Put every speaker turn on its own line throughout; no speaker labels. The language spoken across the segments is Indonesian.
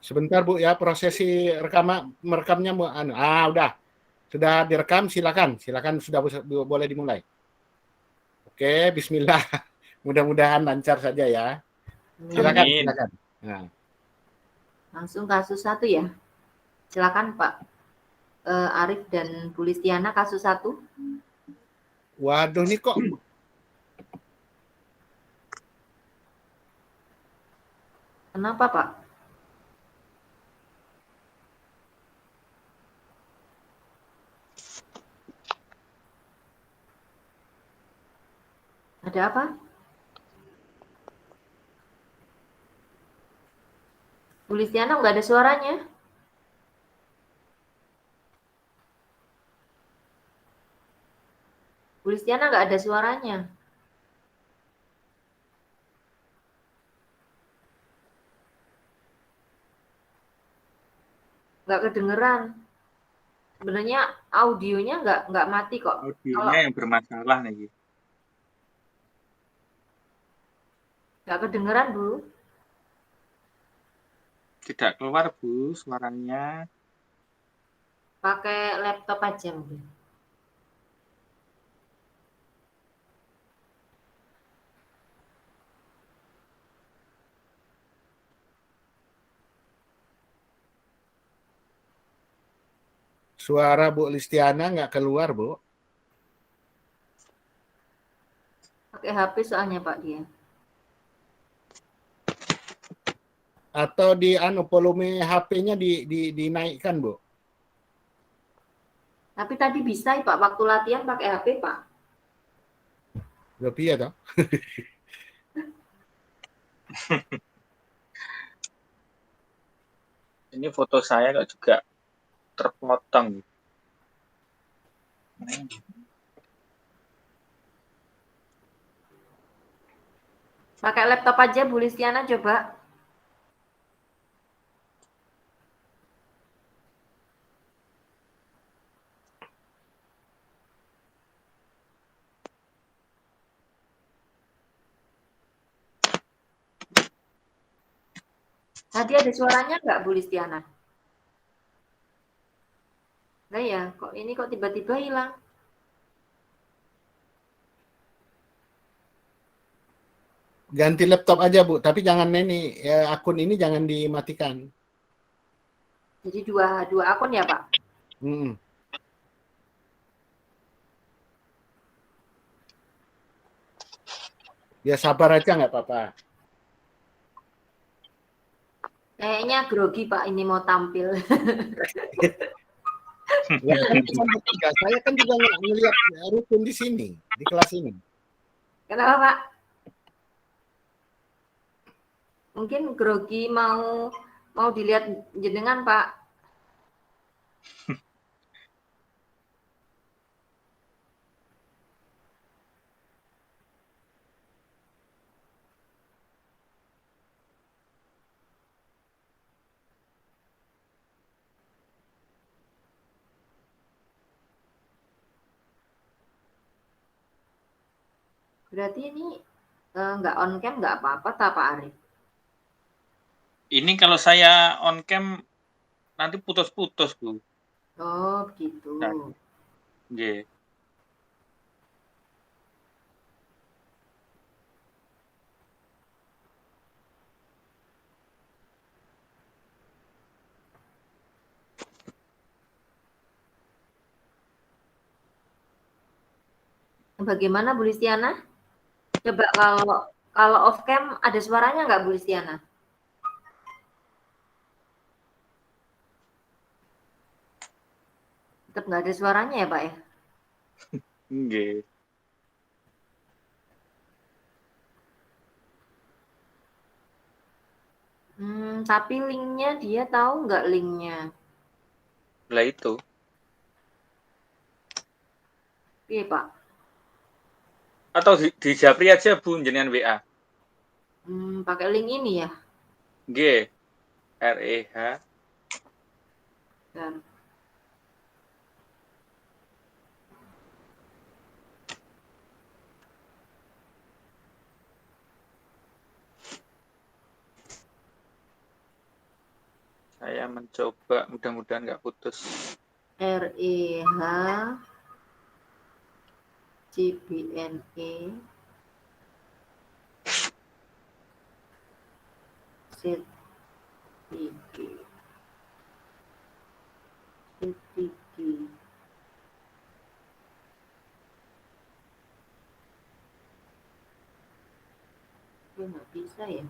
Sebentar Bu ya, prosesi merekamnya udah. Sudah direkam, silakan sudah boleh dimulai. Oke, bismillah. Mudah-mudahan lancar saja ya. Silakan. Nah.
Langsung kasus 1 ya. Silakan Pak Arif dan Bu Listiana kasus 1.
Waduh, nih kok
Kenapa Pak? Ada apa? Bu Listiana nggak ada suaranya. Bu Listiana nggak ada suaranya. Nggak kedengeran. Sebenarnya audionya nggak mati kok.
Audionya yang bermasalah nih.
Nggak kedengeran, Bu.
Tidak keluar, Bu, suaranya.
Pakai laptop aja mungkin.
suara Bu Listiana nggak keluar, Bu.
Pakai HP soalnya Pak dia.
Atau di volume HP-nya dinaikkan, Bu.
Tapi tadi bisa Pak waktu latihan pakai HP, Pak.
Udah piye toh?
Ini foto saya kok juga terpotong.
Pakai laptop aja Bu Listiana coba. Tadi ada suaranya nggak Bu Listiana? Nah ya, kok ini kok tiba-tiba hilang?
Ganti laptop aja, Bu. Tapi jangan akun ini jangan dimatikan.
Jadi dua akun ya, Pak?
Ya sabar aja nggak apa-apa.
Kayaknya grogi Pak ini mau tampil.
Ya, kan saya kan juga ngelihat rukun di sini, di kelas ini.
Kenapa Pak? Mungkin grogi mau dilihat jenengan Pak. Berarti ini nggak on cam nggak apa-apa tak Pak Arif?
Ini kalau saya on cam nanti putus-putus, Bu.
Oh, begitu.
Yeah.
Bagaimana Bu Listiana? Coba kalau off cam ada suaranya nggak Bu Listiana? Tetap nggak ada suaranya ya Pak ya?
Nggih.
Tapi linknya dia tahu nggak linknya?
Lah itu.
Iya Pak.
Atau di Japri aja Bu, jenengan WA.
Pakai link ini ya?
G. REH.
Dan
Saya mencoba, mudah-mudahan nggak putus.
REH CBNE ZTG. Nggak bisa ya.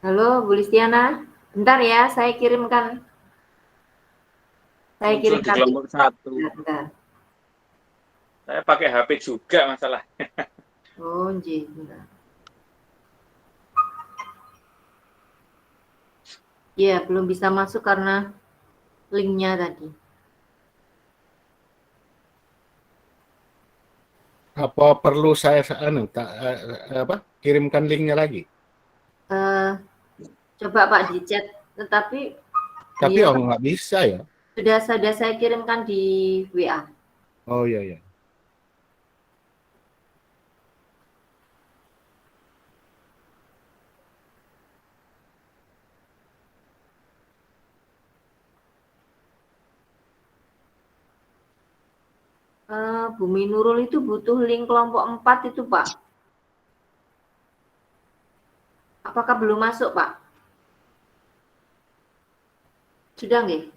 Halo, Bu Listiana. Bentar ya, saya kirimkan. Saya
Muncul di
kirimkan.
kelompok 1.
Bentar.
Saya pakai HP juga masalah.
Oh, nggih, bentar. Ya, belum bisa masuk karena linknya tadi.
Apa perlu saya kirimkan linknya lagi?
Coba Pak di chat, tetapi
Tapi
dia
nggak bisa ya.
sudah saya kirimkan di WA.
Oh iya ya.
Bumi Nurul itu butuh link kelompok 4 itu Pak. Apakah belum masuk Pak? Sudah nggih?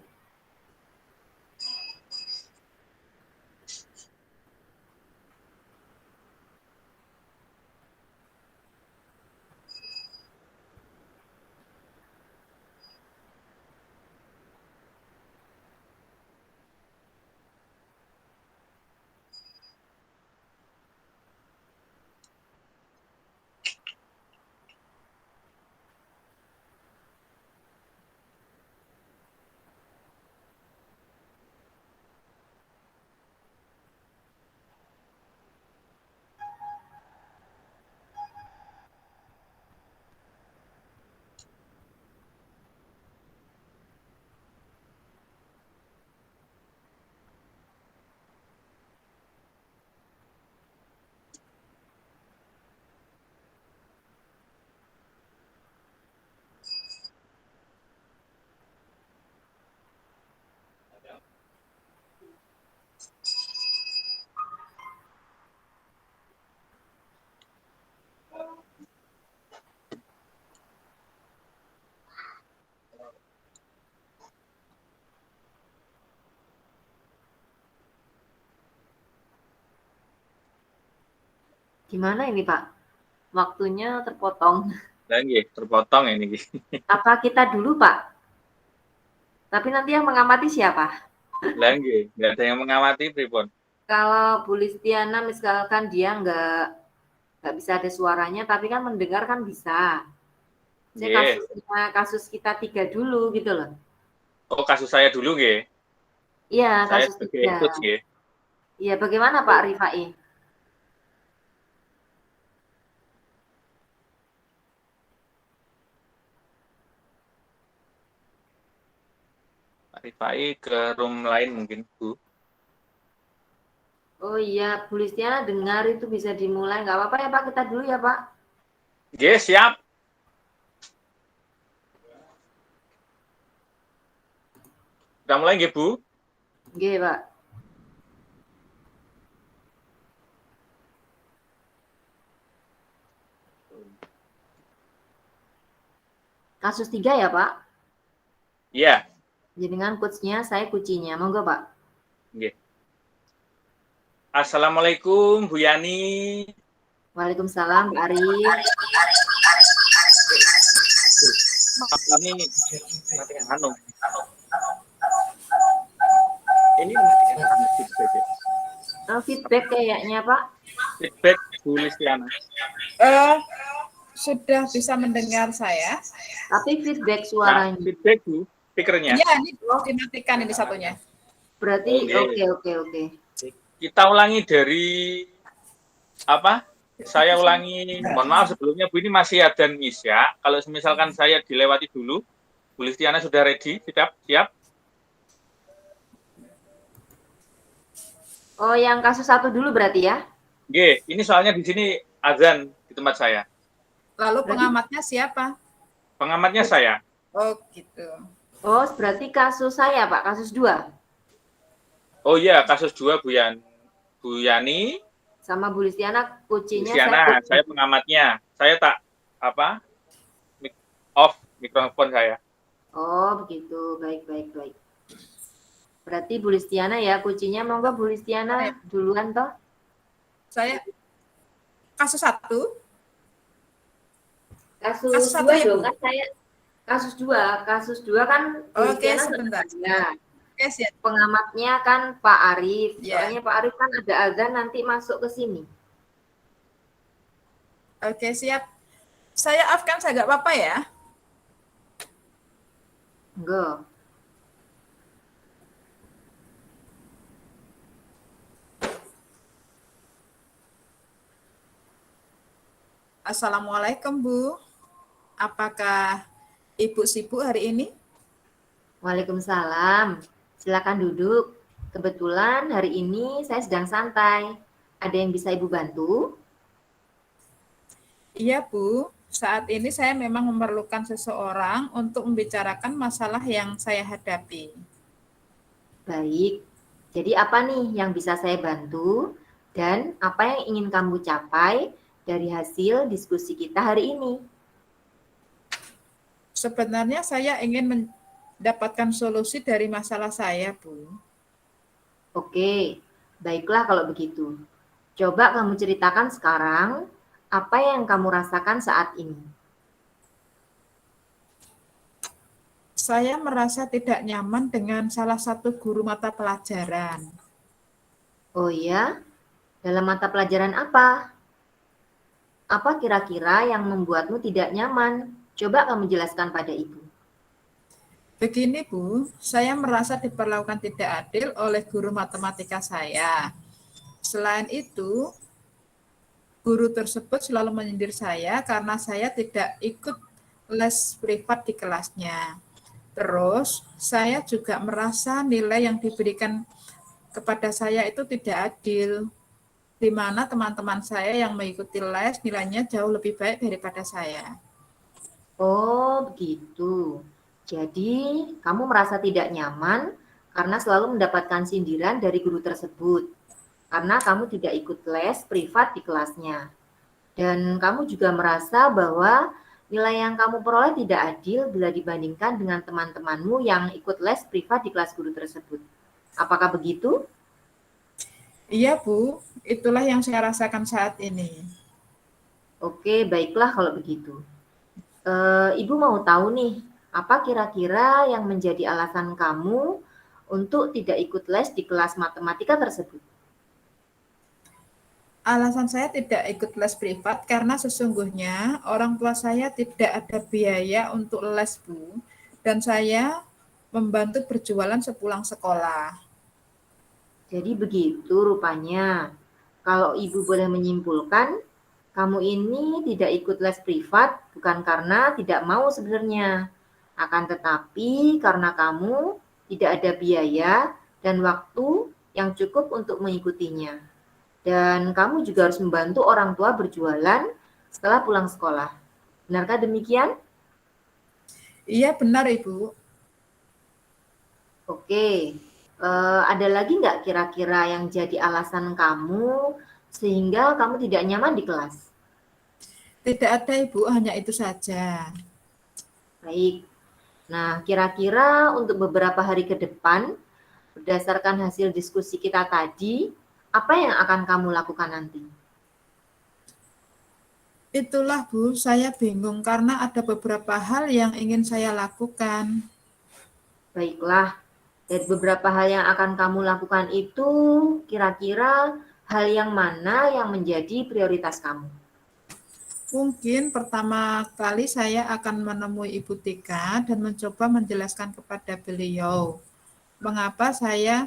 Gimana ini Pak? Waktunya terpotong.
Lagi terpotong ini.
Apa kita dulu Pak? Tapi nanti yang mengamati siapa?
Lagi nggak ada yang mengamati pripun.
Kalau Bu Listiana misalkan dia nggak bisa ada suaranya, tapi kan mendengar kan bisa. Saya kasus kita 3 dulu gitu loh.
Oh, kasus saya dulu nggih.
Iya,
Saya
kasus
sebagai
3.
ikut nggih.
Iya, bagaimana Pak Rifai?
Pak Rifai ke room lain mungkin, Bu.
Oh iya, Bu Listiana dengar itu bisa dimulai. Nggak apa-apa ya Pak, kita dulu ya Pak.
Nggih, siap. Udah mulai nggih, Bu?
Nggih Pak. Kasus 3 ya Pak?
Iya.
Jenengan coach-nya, saya kucinya. Monggo Pak.
Nggih. Assalamualaikum Bu Yani.
Waalaikumsalam Pak Arif.
Ini matikan anu. Ini matikan feedback ya.
Feedback kayaknya Pak.
Feedback Bu Listiana.
sudah bisa mendengar saya.
Tapi feedback
Nah,
suaranya.
feedback Bu, speakernya.
Iya, ini dimatikan ini satunya.
Berarti
Oke.
oke.
Kita ulangi dari apa? Saya ulangi, mohon maaf sebelumnya Bu, ini masih adzan Isya. Kalau misalkan saya dilewati dulu, Bu Listiana sudah ready? Siap?
Oh, yang kasus 1 dulu berarti ya?
Oke, ini soalnya di sini azan di tempat saya.
Lalu
Berarti-
pengamatnya siapa?
Pengamatnya saya.
Oh, gitu.
Oh, berarti kasus saya, Pak, kasus 2.
Oh iya, kasus 2 Bu Yani,
Sama Bu Listiana, kuncinya
Listiana, saya pengamatnya. Saya tak off mikrofon saya.
Oh, begitu. Baik. Berarti Bu Listiana ya, kuncinya monggo Bu Listiana duluan toh.
Saya kasus 1.
Kasus
Kasus 1
2
ya,
dong
Bu?
kan saya. Kasus 2 kan Bu
Oke,
Listiana
sebentar.
ya.
Oke, siap.
Pengamatnya kan Pak Arif.
Ya.
Soalnya Pak Arif kan ada azan nanti masuk ke sini.
Oke, siap. Saya off kan, saya nggak apa-apa ya?
Enggak.
Assalamualaikum, Bu. Apakah Ibu sibuk hari ini?
Waalaikumsalam. Silakan duduk. Kebetulan hari ini saya sedang santai. Ada yang bisa Ibu bantu?
Iya, Bu. Saat ini saya memang memerlukan seseorang untuk membicarakan masalah yang saya hadapi.
Baik. Jadi apa nih yang bisa saya bantu dan apa yang ingin kamu capai dari hasil diskusi kita hari ini?
Sebenarnya saya ingin mendapatkan solusi dari masalah saya, Bu.
Oke, baiklah kalau begitu. Coba kamu ceritakan sekarang apa yang kamu rasakan saat ini.
Saya merasa tidak nyaman dengan salah satu guru mata pelajaran.
Oh ya, dalam mata pelajaran apa? Apa kira-kira yang membuatmu tidak nyaman? Coba kamu jelaskan pada Ibu.
Begini, Bu, saya merasa diperlakukan tidak adil oleh guru matematika saya. Selain itu, guru tersebut selalu menyindir saya karena saya tidak ikut les privat di kelasnya. Terus, saya juga merasa nilai yang diberikan kepada saya itu tidak adil, di mana teman-teman saya yang mengikuti les nilainya jauh lebih baik daripada saya.
Oh, begitu. Jadi, kamu merasa tidak nyaman karena selalu mendapatkan sindiran dari guru tersebut. Karena kamu tidak ikut les privat di kelasnya. Dan kamu juga merasa bahwa nilai yang kamu peroleh tidak adil bila dibandingkan dengan teman-temanmu yang ikut les privat di kelas guru tersebut. Apakah begitu?
Iya, Bu, itulah yang saya rasakan saat ini.
Oke, baiklah kalau begitu. Ibu mau tahu nih, apa kira-kira yang menjadi alasan kamu untuk tidak ikut les di kelas matematika tersebut?
Alasan saya tidak ikut les privat karena sesungguhnya orang tua saya tidak ada biaya untuk les, Bu, dan saya membantu berjualan sepulang sekolah.
Jadi begitu rupanya. Kalau Ibu boleh menyimpulkan, kamu ini tidak ikut les privat bukan karena tidak mau sebenarnya. Akan tetapi karena kamu tidak ada biaya dan waktu yang cukup untuk mengikutinya. Dan kamu juga harus membantu orang tua berjualan setelah pulang sekolah. Benarkah demikian?
Iya, benar, Ibu.
Oke. Ada lagi nggak kira-kira yang jadi alasan kamu sehingga kamu tidak nyaman di kelas?
Tidak ada, Ibu, hanya itu saja.
Baik. Nah, kira-kira untuk beberapa hari ke depan, berdasarkan hasil diskusi kita tadi, apa yang akan kamu lakukan nanti?
Itulah, Bu, saya bingung karena ada beberapa hal yang ingin saya lakukan.
Baiklah, dari beberapa hal yang akan kamu lakukan itu, kira-kira hal yang mana yang menjadi prioritas kamu?
Mungkin pertama kali saya akan menemui Ibu Tika dan mencoba menjelaskan kepada beliau mengapa saya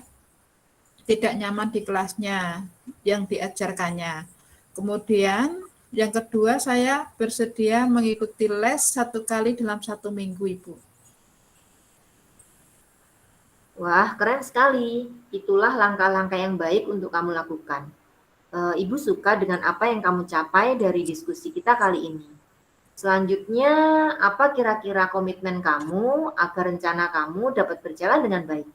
tidak nyaman di kelasnya yang diajarkannya. Kemudian yang kedua, saya bersedia mengikuti les 1 kali dalam 1 minggu, Ibu.
Wah, keren sekali. Itulah langkah-langkah yang baik untuk kamu lakukan. Ibu suka dengan apa yang kamu capai dari diskusi kita kali ini. Selanjutnya, apa kira-kira komitmen kamu agar rencana kamu dapat berjalan dengan baik?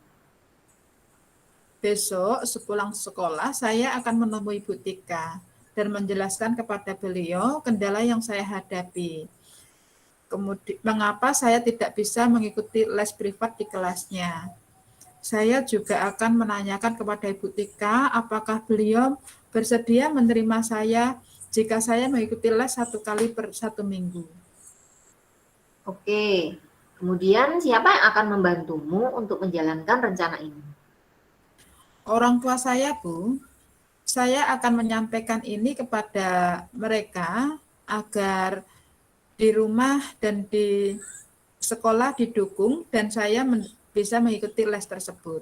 Besok sepulang sekolah, saya akan menemui Ibu Tika dan menjelaskan kepada beliau kendala yang saya hadapi. Kemudian, mengapa saya tidak bisa mengikuti les privat di kelasnya. Saya juga akan menanyakan kepada Ibu Tika apakah beliau bersedia menerima saya jika saya mengikuti les 1 kali per 1 minggu.
Oke, kemudian siapa yang akan membantumu untuk menjalankan rencana ini?
Orang tua saya, Bu, saya akan menyampaikan ini kepada mereka agar di rumah dan di sekolah didukung dan saya bisa mengikuti les tersebut.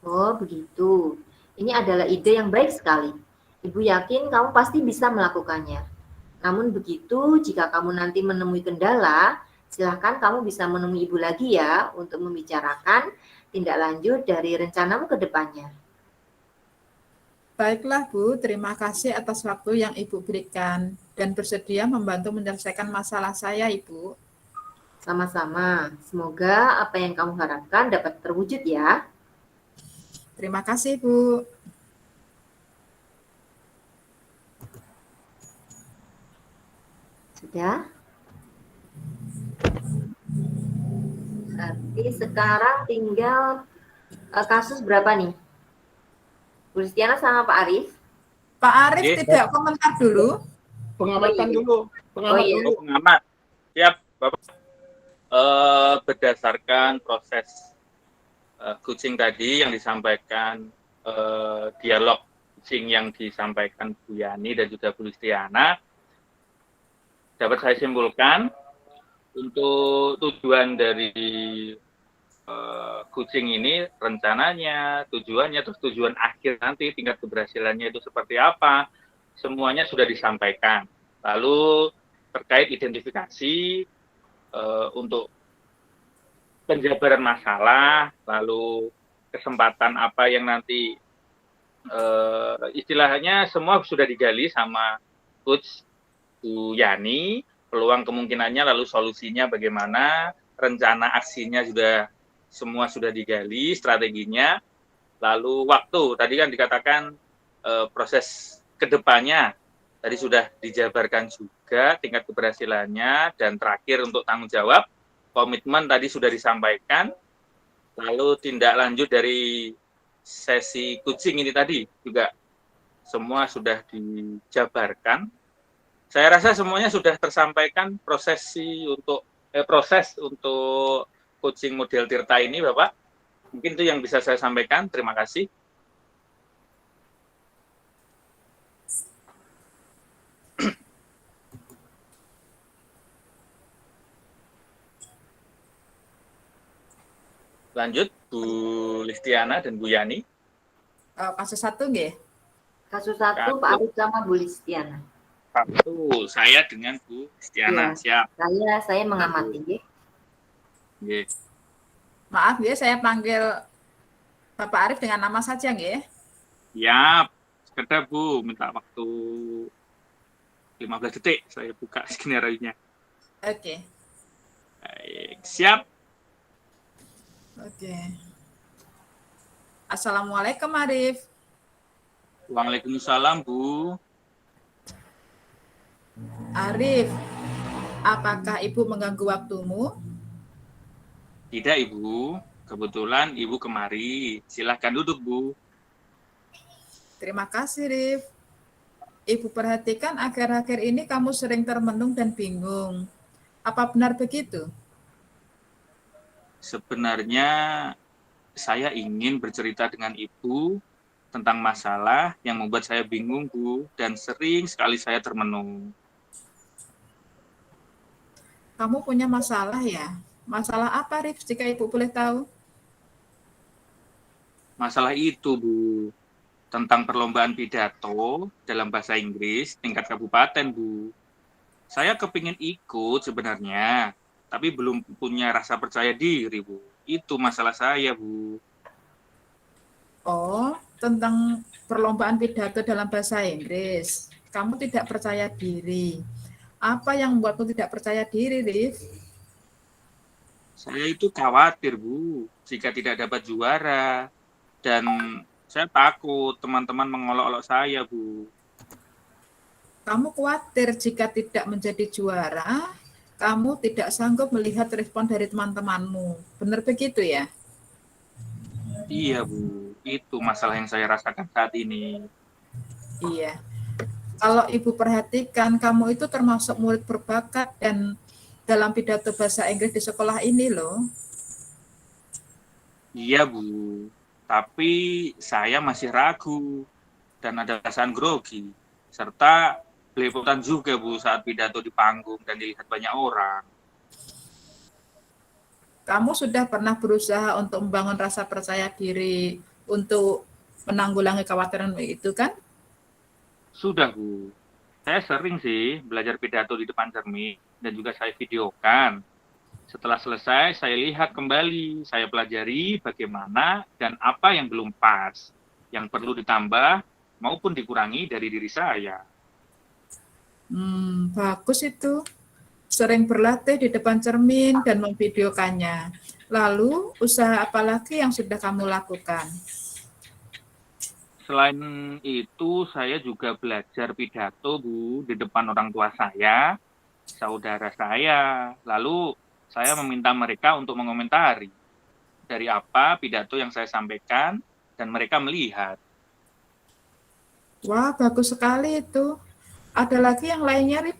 Oh, begitu. Ini adalah ide yang baik sekali. Ibu yakin kamu pasti bisa melakukannya. Namun begitu, jika kamu nanti menemui kendala, silahkan kamu bisa menemui ibu lagi ya untuk membicarakan tindak lanjut dari rencanamu ke depannya.
Baiklah, Bu, terima kasih atas waktu yang Ibu berikan dan bersedia membantu menyelesaikan masalah saya, Ibu.
Sama-sama. Semoga apa yang kamu harapkan dapat terwujud ya.
Terima kasih, Bu.
Sudah? Berarti sekarang tinggal kasus berapa nih? Bu Listiana sama Pak Arif?
Pak Arif tidak komentar dulu.
Pengamatan dulu. Pengamat
iya.
dulu.
Pengamat. Siap, Bapak. Berdasarkan proses coaching tadi yang disampaikan, dialog coaching yang disampaikan Bu Yani dan juga Bu Listiana, dapat saya simpulkan untuk tujuan dari coaching ini, rencananya, tujuannya, terus tujuan akhir nanti, tingkat keberhasilannya itu seperti apa, semuanya sudah disampaikan. Lalu terkait identifikasi untuk penjabaran masalah, lalu kesempatan apa yang nanti istilahnya semua sudah digali sama Coach Bu Yani, peluang kemungkinannya, lalu solusinya bagaimana, rencana aksinya semua sudah digali, strateginya, lalu waktu, tadi kan dikatakan proses kedepannya, tadi sudah dijabarkan juga tingkat keberhasilannya, dan terakhir untuk tanggung jawab, komitmen tadi sudah disampaikan, lalu tindak lanjut dari sesi coaching ini tadi juga semua sudah dijabarkan. Saya rasa semuanya sudah tersampaikan proses untuk coaching model Tirta ini, Bapak. Mungkin itu yang bisa saya sampaikan. Terima kasih. Lanjut, Bu Listiana dan Bu Yani.
Kasus 1 nggih?
Kasus 1 Pak Arif sama Bu Listiana.
Satu, saya dengan Bu Listiana.
Ya,
Siap.
saya mengamati.
Nggih.
Maaf ya, saya panggil Bapak Arif dengan nama saja nggih?
Siap. Sekedar Bu, minta waktu 15 detik saya buka skenario-nya.
Oke.
Baik, siap.
Oke. Assalamualaikum Arif.
Waalaikumsalam, Bu.
Arif, apakah Ibu mengganggu waktumu?
Tidak, Ibu. Kebetulan Ibu kemari. Silahkan duduk, Bu.
Terima kasih, Rif. Ibu perhatikan akhir-akhir ini kamu sering termenung dan bingung. Apa benar begitu?
Sebenarnya saya ingin bercerita dengan Ibu tentang masalah yang membuat saya bingung, Bu, dan sering sekali saya termenung.
kamu punya masalah ya? Masalah apa, Rif, jika Ibu boleh tahu?
Masalah itu, Bu, tentang perlombaan pidato dalam bahasa Inggris tingkat kabupaten, Bu. Saya kepingin ikut sebenarnya, tapi belum punya rasa percaya diri, Bu. Itu masalah saya, Bu.
Oh, tentang perlombaan pidato dalam bahasa Inggris. Kamu tidak percaya diri. Apa yang membuatmu tidak percaya diri, Rif?
Saya itu khawatir, Bu, jika tidak dapat juara. Dan saya takut teman-teman mengolok-olok saya, Bu.
Kamu khawatir jika tidak menjadi juara, kamu tidak sanggup melihat respon dari teman-temanmu. Benar begitu ya?
Iya, Bu. Itu masalah yang saya rasakan saat ini.
Iya. Kalau Ibu perhatikan, kamu itu termasuk murid berbakat dan dalam pidato bahasa Inggris di sekolah ini loh.
Iya, Bu. Tapi saya masih ragu dan ada perasaan grogi. Serta belepotan juga, Bu, saat pidato di panggung dan dilihat banyak orang.
Kamu sudah pernah berusaha untuk membangun rasa percaya diri untuk menanggulangi kekhawatiran itu kan?
Sudah, Bu. Saya sering sih belajar pidato di depan cermin dan juga saya videokan. Setelah selesai, saya lihat kembali, saya pelajari bagaimana dan apa yang belum pas, yang perlu ditambah maupun dikurangi dari diri saya.
Bagus itu. Sering berlatih di depan cermin dan memvideokannya. Lalu, usaha apa lagi yang sudah kamu lakukan?
Selain itu, saya juga belajar pidato, Bu, di depan orang tua saya, saudara saya. Lalu, saya meminta mereka untuk mengomentari dari apa pidato yang saya sampaikan, dan mereka melihat.
Wah, bagus sekali itu. Ada lagi yang lainnya, Rip?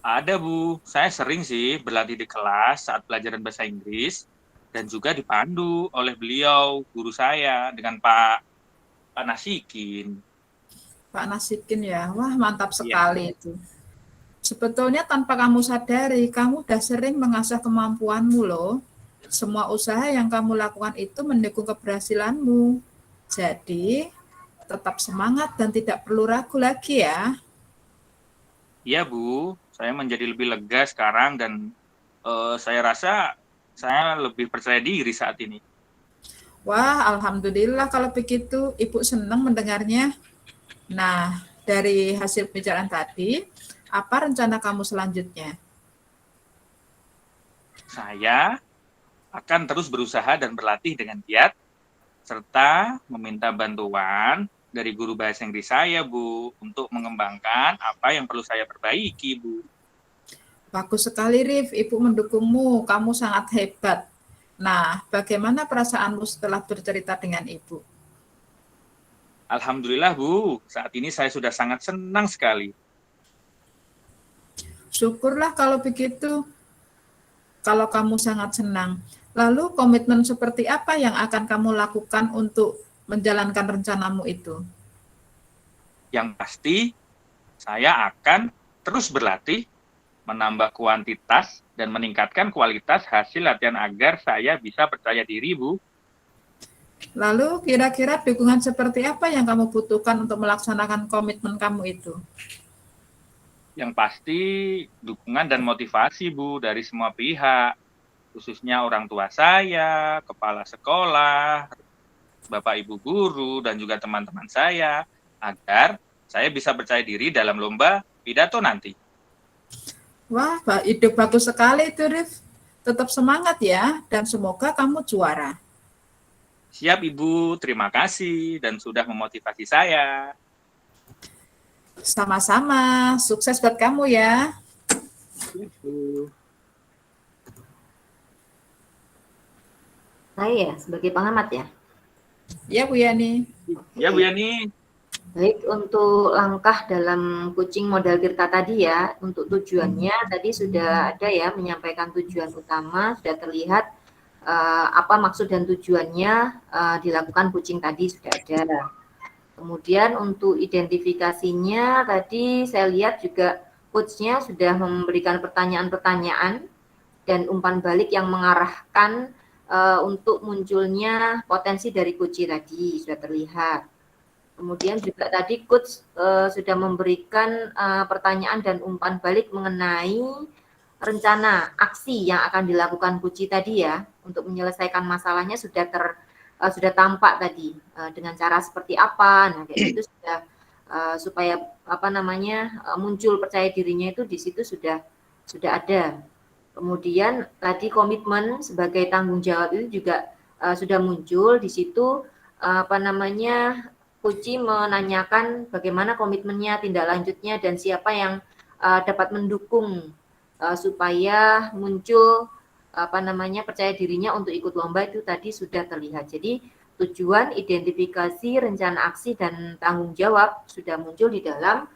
Ada, Bu. Saya sering sih berlatih di kelas saat pelajaran bahasa Inggris, dan juga dipandu oleh beliau, guru saya, dengan Pak Nasikin.
Pak Nasikin ya, wah mantap
Iya.
sekali itu. Sebetulnya tanpa kamu sadari, kamu udah sering mengasah kemampuanmu loh. Semua usaha yang kamu lakukan itu mendukung keberhasilanmu. Jadi, tetap semangat dan tidak perlu ragu lagi ya.
Iya, Bu. Saya menjadi lebih lega sekarang dan saya rasa saya lebih percaya diri saat ini.
Wah, alhamdulillah kalau begitu. Ibu senang mendengarnya. Nah, dari hasil pembicaraan tadi, apa rencana kamu selanjutnya?
Saya akan terus berusaha dan berlatih dengan giat, serta meminta bantuan dari guru bahasa Inggris saya, Bu, untuk mengembangkan apa yang perlu saya perbaiki, Bu.
Bagus sekali, Rif. Ibu mendukungmu. Kamu sangat hebat. Nah, bagaimana perasaanmu setelah bercerita dengan Ibu?
Alhamdulillah, Bu. Saat ini saya sudah sangat senang sekali.
Syukurlah kalau begitu. Kalau kamu sangat senang. Lalu komitmen seperti apa yang akan kamu lakukan untuk menjalankan rencanamu itu?
Yang pasti, saya akan terus berlatih, menambah kuantitas, dan meningkatkan kualitas hasil latihan agar saya bisa percaya diri, Bu.
Lalu kira-kira dukungan seperti apa yang kamu butuhkan untuk melaksanakan komitmen kamu itu?
Yang pasti dukungan dan motivasi, Bu, dari semua pihak, khususnya orang tua saya, kepala sekolah, Bapak Ibu guru, dan juga teman-teman saya, agar saya bisa percaya diri dalam lomba pidato nanti.
Wah, ide bagus sekali itu, Rif. Tetap semangat ya, dan semoga kamu juara.
Siap, Ibu. Terima kasih dan sudah memotivasi saya.
Sama-sama, sukses buat kamu ya.
Saya ya, sebagai pengamat ya.
Ya, Bu Yani.
Ya, Bu Yani.
Baik, untuk langkah dalam coaching modal Tirta tadi ya, untuk tujuannya tadi sudah ada ya, menyampaikan tujuan utama, sudah terlihat apa maksud dan tujuannya dilakukan coaching tadi sudah ada. Kemudian untuk identifikasinya tadi saya lihat juga coach-nya sudah memberikan pertanyaan-pertanyaan dan umpan balik yang mengarahkan untuk munculnya potensi dari kunci tadi sudah terlihat. Kemudian juga tadi coach sudah memberikan pertanyaan dan umpan balik mengenai rencana aksi yang akan dilakukan kunci tadi ya untuk menyelesaikan masalahnya sudah sudah tampak tadi dengan cara seperti apa. Nah kayak gitu sudah supaya apa namanya muncul percaya dirinya itu di situ sudah ada. Kemudian tadi komitmen sebagai tanggung jawab itu juga sudah muncul di situ apa namanya Puji menanyakan bagaimana komitmennya, tindak lanjutnya dan siapa yang dapat mendukung supaya muncul apa namanya percaya dirinya untuk ikut lomba itu tadi sudah terlihat. Jadi tujuan, identifikasi, rencana aksi dan tanggung jawab sudah muncul di dalam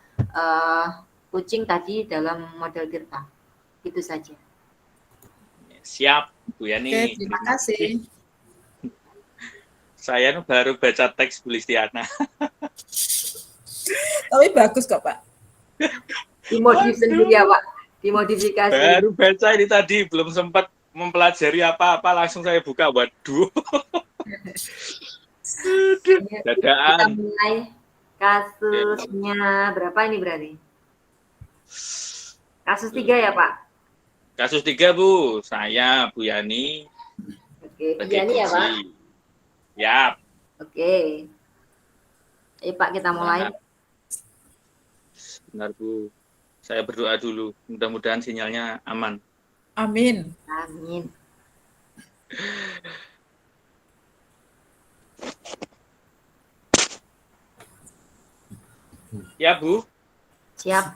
coaching tadi dalam model Tirta. Itu saja.
Siap, Bu Yani.
Oke, terima kasih.
Saya baru baca teks Bu Listiana.
Tapi bagus kok, Pak.
Dimodif sendiri ya, Pak. Dimodifikasi.
Baru baca ini tadi, belum sempat mempelajari apa-apa, langsung saya buka. Waduh. Dadaan.
Kita mulai kasusnya berapa ini berarti? Kasus 3 ya, Pak?
Kasus 3, Bu. Saya, Bu Yani.
Oke, Bu Yani ya, Pak?
Ya.
Oke. Ayo Pak, kita mulai.
Benar, Bu. Saya berdoa dulu. Mudah-mudahan sinyalnya aman.
Amin.
Amin.
Ya, Bu.
Siap.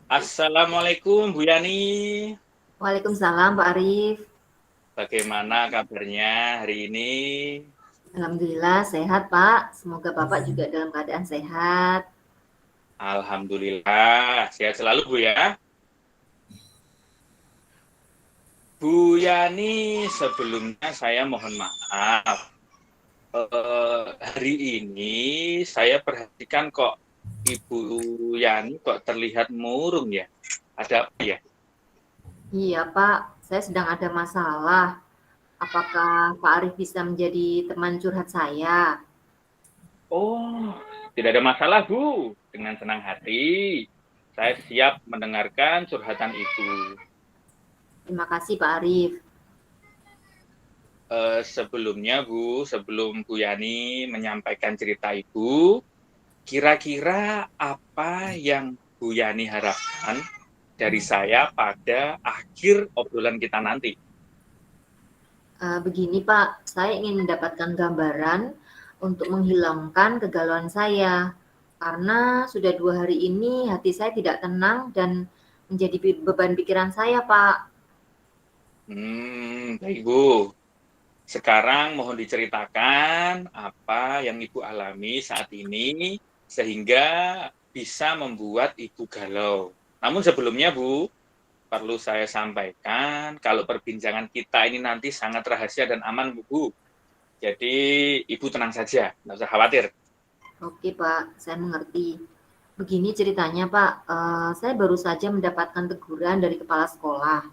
Assalamualaikum, Bu Yani.
Waalaikumsalam, Pak Arif.
Bagaimana kabarnya hari ini?
Alhamdulillah sehat, Pak. Semoga Bapak juga dalam keadaan sehat.
Alhamdulillah, sehat selalu, Bu ya. Bu Yani, sebelumnya saya mohon maaf. Hari ini saya perhatikan kok Ibu Yani kok terlihat murung ya. Ada apa ya?
Iya, Pak. Saya sedang ada masalah. Apakah Pak Arif bisa menjadi teman curhat saya?
Oh, tidak ada masalah, Bu. Dengan senang hati, saya siap mendengarkan curhatan Ibu.
Terima kasih, Pak Arif.
Sebelumnya, Bu, sebelum Bu Yani menyampaikan cerita Ibu, kira-kira apa yang Bu Yani harapkan dari saya pada akhir obrolan kita nanti?
Begini, Pak. Saya ingin mendapatkan gambaran untuk menghilangkan kegalauan saya. Karena sudah 2 hari ini hati saya tidak tenang dan menjadi beban pikiran saya, Pak.
Baik, Bu. Sekarang mohon diceritakan apa yang Ibu alami saat ini sehingga bisa membuat Ibu galau. Namun sebelumnya, Bu, perlu saya sampaikan kalau perbincangan kita ini nanti sangat rahasia dan aman, Bu. Jadi Ibu tenang saja, nggak usah khawatir.
Oke, Pak. Saya mengerti. Begini ceritanya, Pak. Saya baru saja mendapatkan teguran dari kepala sekolah.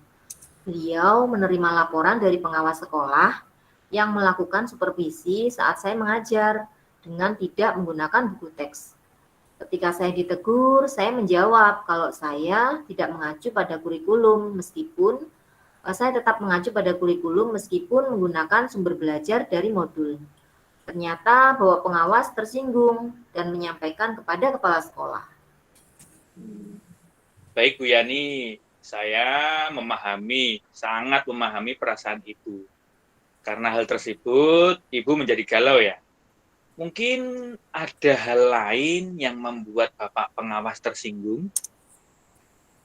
Beliau menerima laporan dari pengawas sekolah yang melakukan supervisi saat saya mengajar dengan tidak menggunakan buku teks. Ketika saya ditegur, saya menjawab kalau saya tidak mengacu pada kurikulum meskipun saya tetap mengacu pada kurikulum meskipun menggunakan sumber belajar dari modul. Ternyata bahwa pengawas tersinggung dan menyampaikan kepada kepala sekolah.
Baik, Bu Yani, saya memahami, sangat memahami perasaan Ibu. Karena hal tersebut, Ibu menjadi galau ya. Mungkin ada hal lain yang membuat Bapak pengawas tersinggung?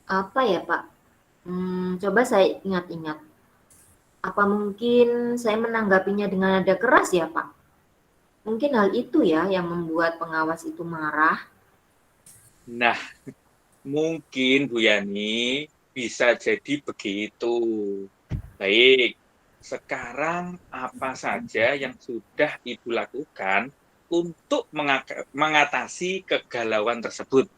Apa ya, Pak? Coba saya ingat-ingat. Apa mungkin saya menanggapinya dengan nada keras ya, Pak? Mungkin hal itu ya yang membuat pengawas itu marah.
Nah, mungkin Bu Yani bisa jadi begitu. Baik, sekarang apa saja yang sudah Ibu lakukan untuk mengatasi kegalauan tersebut?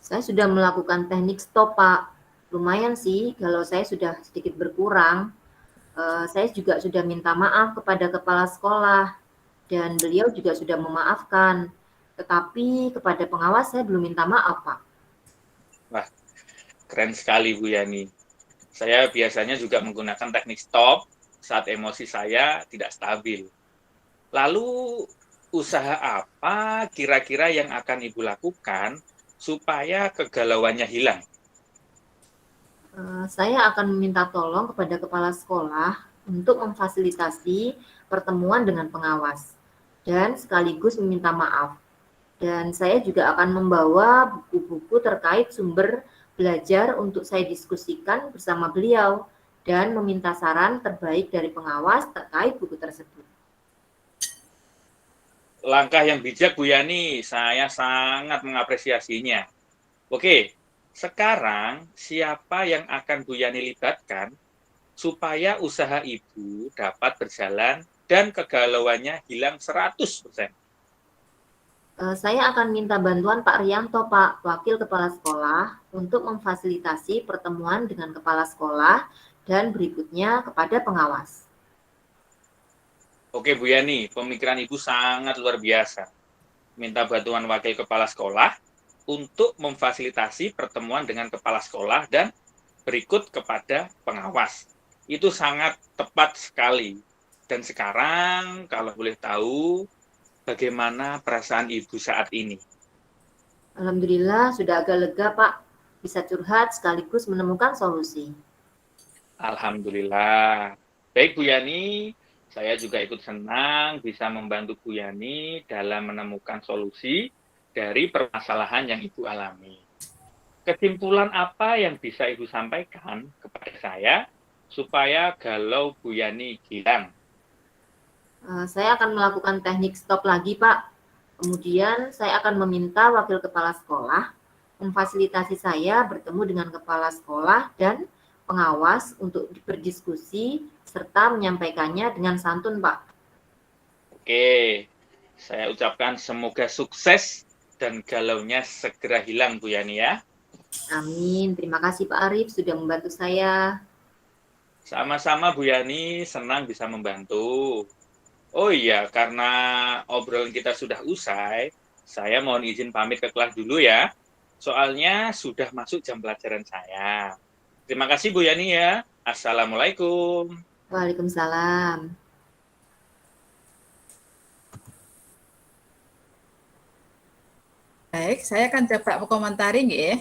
Saya sudah melakukan teknik stop, Pak. Lumayan sih, kalau saya sudah sedikit berkurang. Saya juga sudah minta maaf kepada kepala sekolah, dan beliau juga sudah memaafkan. Tetapi kepada pengawas saya belum minta maaf, Pak.
Wah, keren sekali Bu Yani. Saya biasanya juga menggunakan teknik stop saat emosi saya tidak stabil. Lalu usaha apa kira-kira yang akan Ibu lakukan supaya kegalauannya hilang?
Saya akan meminta tolong kepada kepala sekolah untuk memfasilitasi pertemuan dengan pengawas dan sekaligus meminta maaf. Dan saya juga akan membawa buku-buku terkait sumber belajar untuk saya diskusikan bersama beliau dan meminta saran terbaik dari pengawas terkait buku tersebut.
Langkah yang bijak Bu Yani, saya sangat mengapresiasinya. Oke, sekarang siapa yang akan Bu Yani libatkan supaya usaha Ibu dapat berjalan dan kegalauannya hilang 100%?
Saya akan minta bantuan Pak Rianto, Pak, Wakil Kepala Sekolah, untuk memfasilitasi pertemuan dengan kepala sekolah dan berikutnya kepada pengawas.
Oke Bu Yani, pemikiran Ibu sangat luar biasa. Minta bantuan wakil kepala sekolah untuk memfasilitasi pertemuan dengan kepala sekolah dan berikut kepada pengawas. Itu sangat tepat sekali. Dan sekarang kalau boleh tahu, bagaimana perasaan Ibu saat ini?
Alhamdulillah sudah agak lega, Pak. Bisa curhat sekaligus menemukan solusi.
Alhamdulillah. Baik Bu Yani, saya juga ikut senang bisa membantu Bu Yani dalam menemukan solusi dari permasalahan yang Ibu alami. Kesimpulan apa yang bisa Ibu sampaikan kepada saya supaya galau Bu Yani hilang?
Saya akan melakukan teknik stop lagi, Pak. Kemudian saya akan meminta wakil kepala sekolah memfasilitasi saya bertemu dengan kepala sekolah dan pengawas untuk berdiskusi serta menyampaikannya dengan santun, Pak.
Oke, saya ucapkan semoga sukses dan galaunya segera hilang Bu Yani ya.
Amin. Terima kasih Pak Arif sudah membantu saya.
Sama-sama Bu Yani, senang bisa membantu. Oh iya, karena obrolan kita sudah usai, saya mohon izin pamit ke kelas dulu ya. Soalnya sudah masuk jam pelajaran saya. Terima kasih Bu Yani ya. Assalamualaikum.
Waalaikumsalam.
Baik, saya akan coba mengomentari nggih.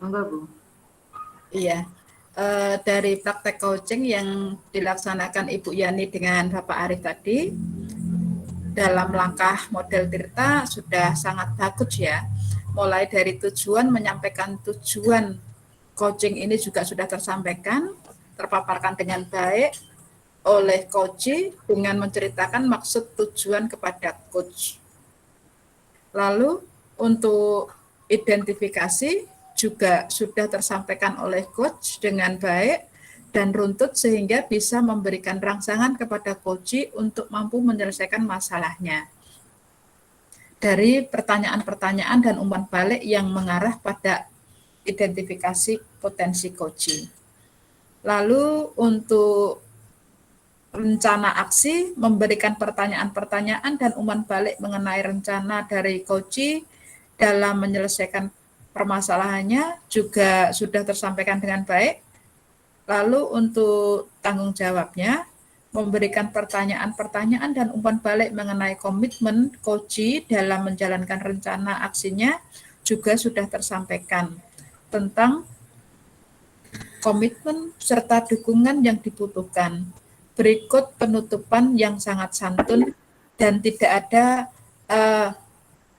Monggo, Bu.
Iya. Dari praktek coaching yang dilaksanakan Ibu Yani dengan Bapak Arif tadi, dalam langkah model Tirta sudah sangat bagus ya. Mulai dari tujuan, menyampaikan tujuan coaching ini juga sudah tersampaikan, terpaparkan dengan baik oleh coach dengan menceritakan maksud tujuan kepada coach. Lalu untuk identifikasi juga sudah tersampaikan oleh coach dengan baik dan runtut sehingga bisa memberikan rangsangan kepada coach untuk mampu menyelesaikan masalahnya. Dari pertanyaan-pertanyaan dan umpan balik yang mengarah pada identifikasi potensi coach. Lalu untuk rencana aksi, memberikan pertanyaan-pertanyaan dan umpan balik mengenai rencana dari coach dalam menyelesaikan permasalahannya juga sudah tersampaikan dengan baik. Lalu untuk tanggung jawabnya, memberikan pertanyaan-pertanyaan dan umpan balik mengenai komitmen coach dalam menjalankan rencana aksinya juga sudah tersampaikan tentang komitmen serta dukungan yang dibutuhkan. Berikut penutupan yang sangat santun dan tidak ada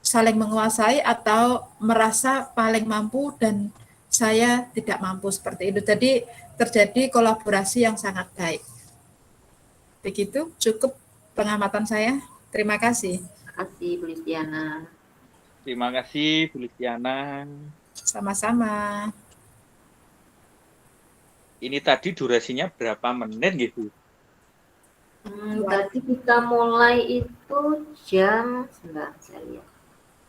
saling menguasai atau merasa paling mampu dan saya tidak mampu seperti itu. Jadi terjadi kolaborasi yang sangat baik. Begitu cukup pengamatan saya. Terima kasih.
Terima kasih Bu Listiana.
Terima kasih Bu Listiana.
Sama-sama.
Ini tadi durasinya berapa menit gitu?
Tadi kita mulai itu jam, sebentar saya lihat.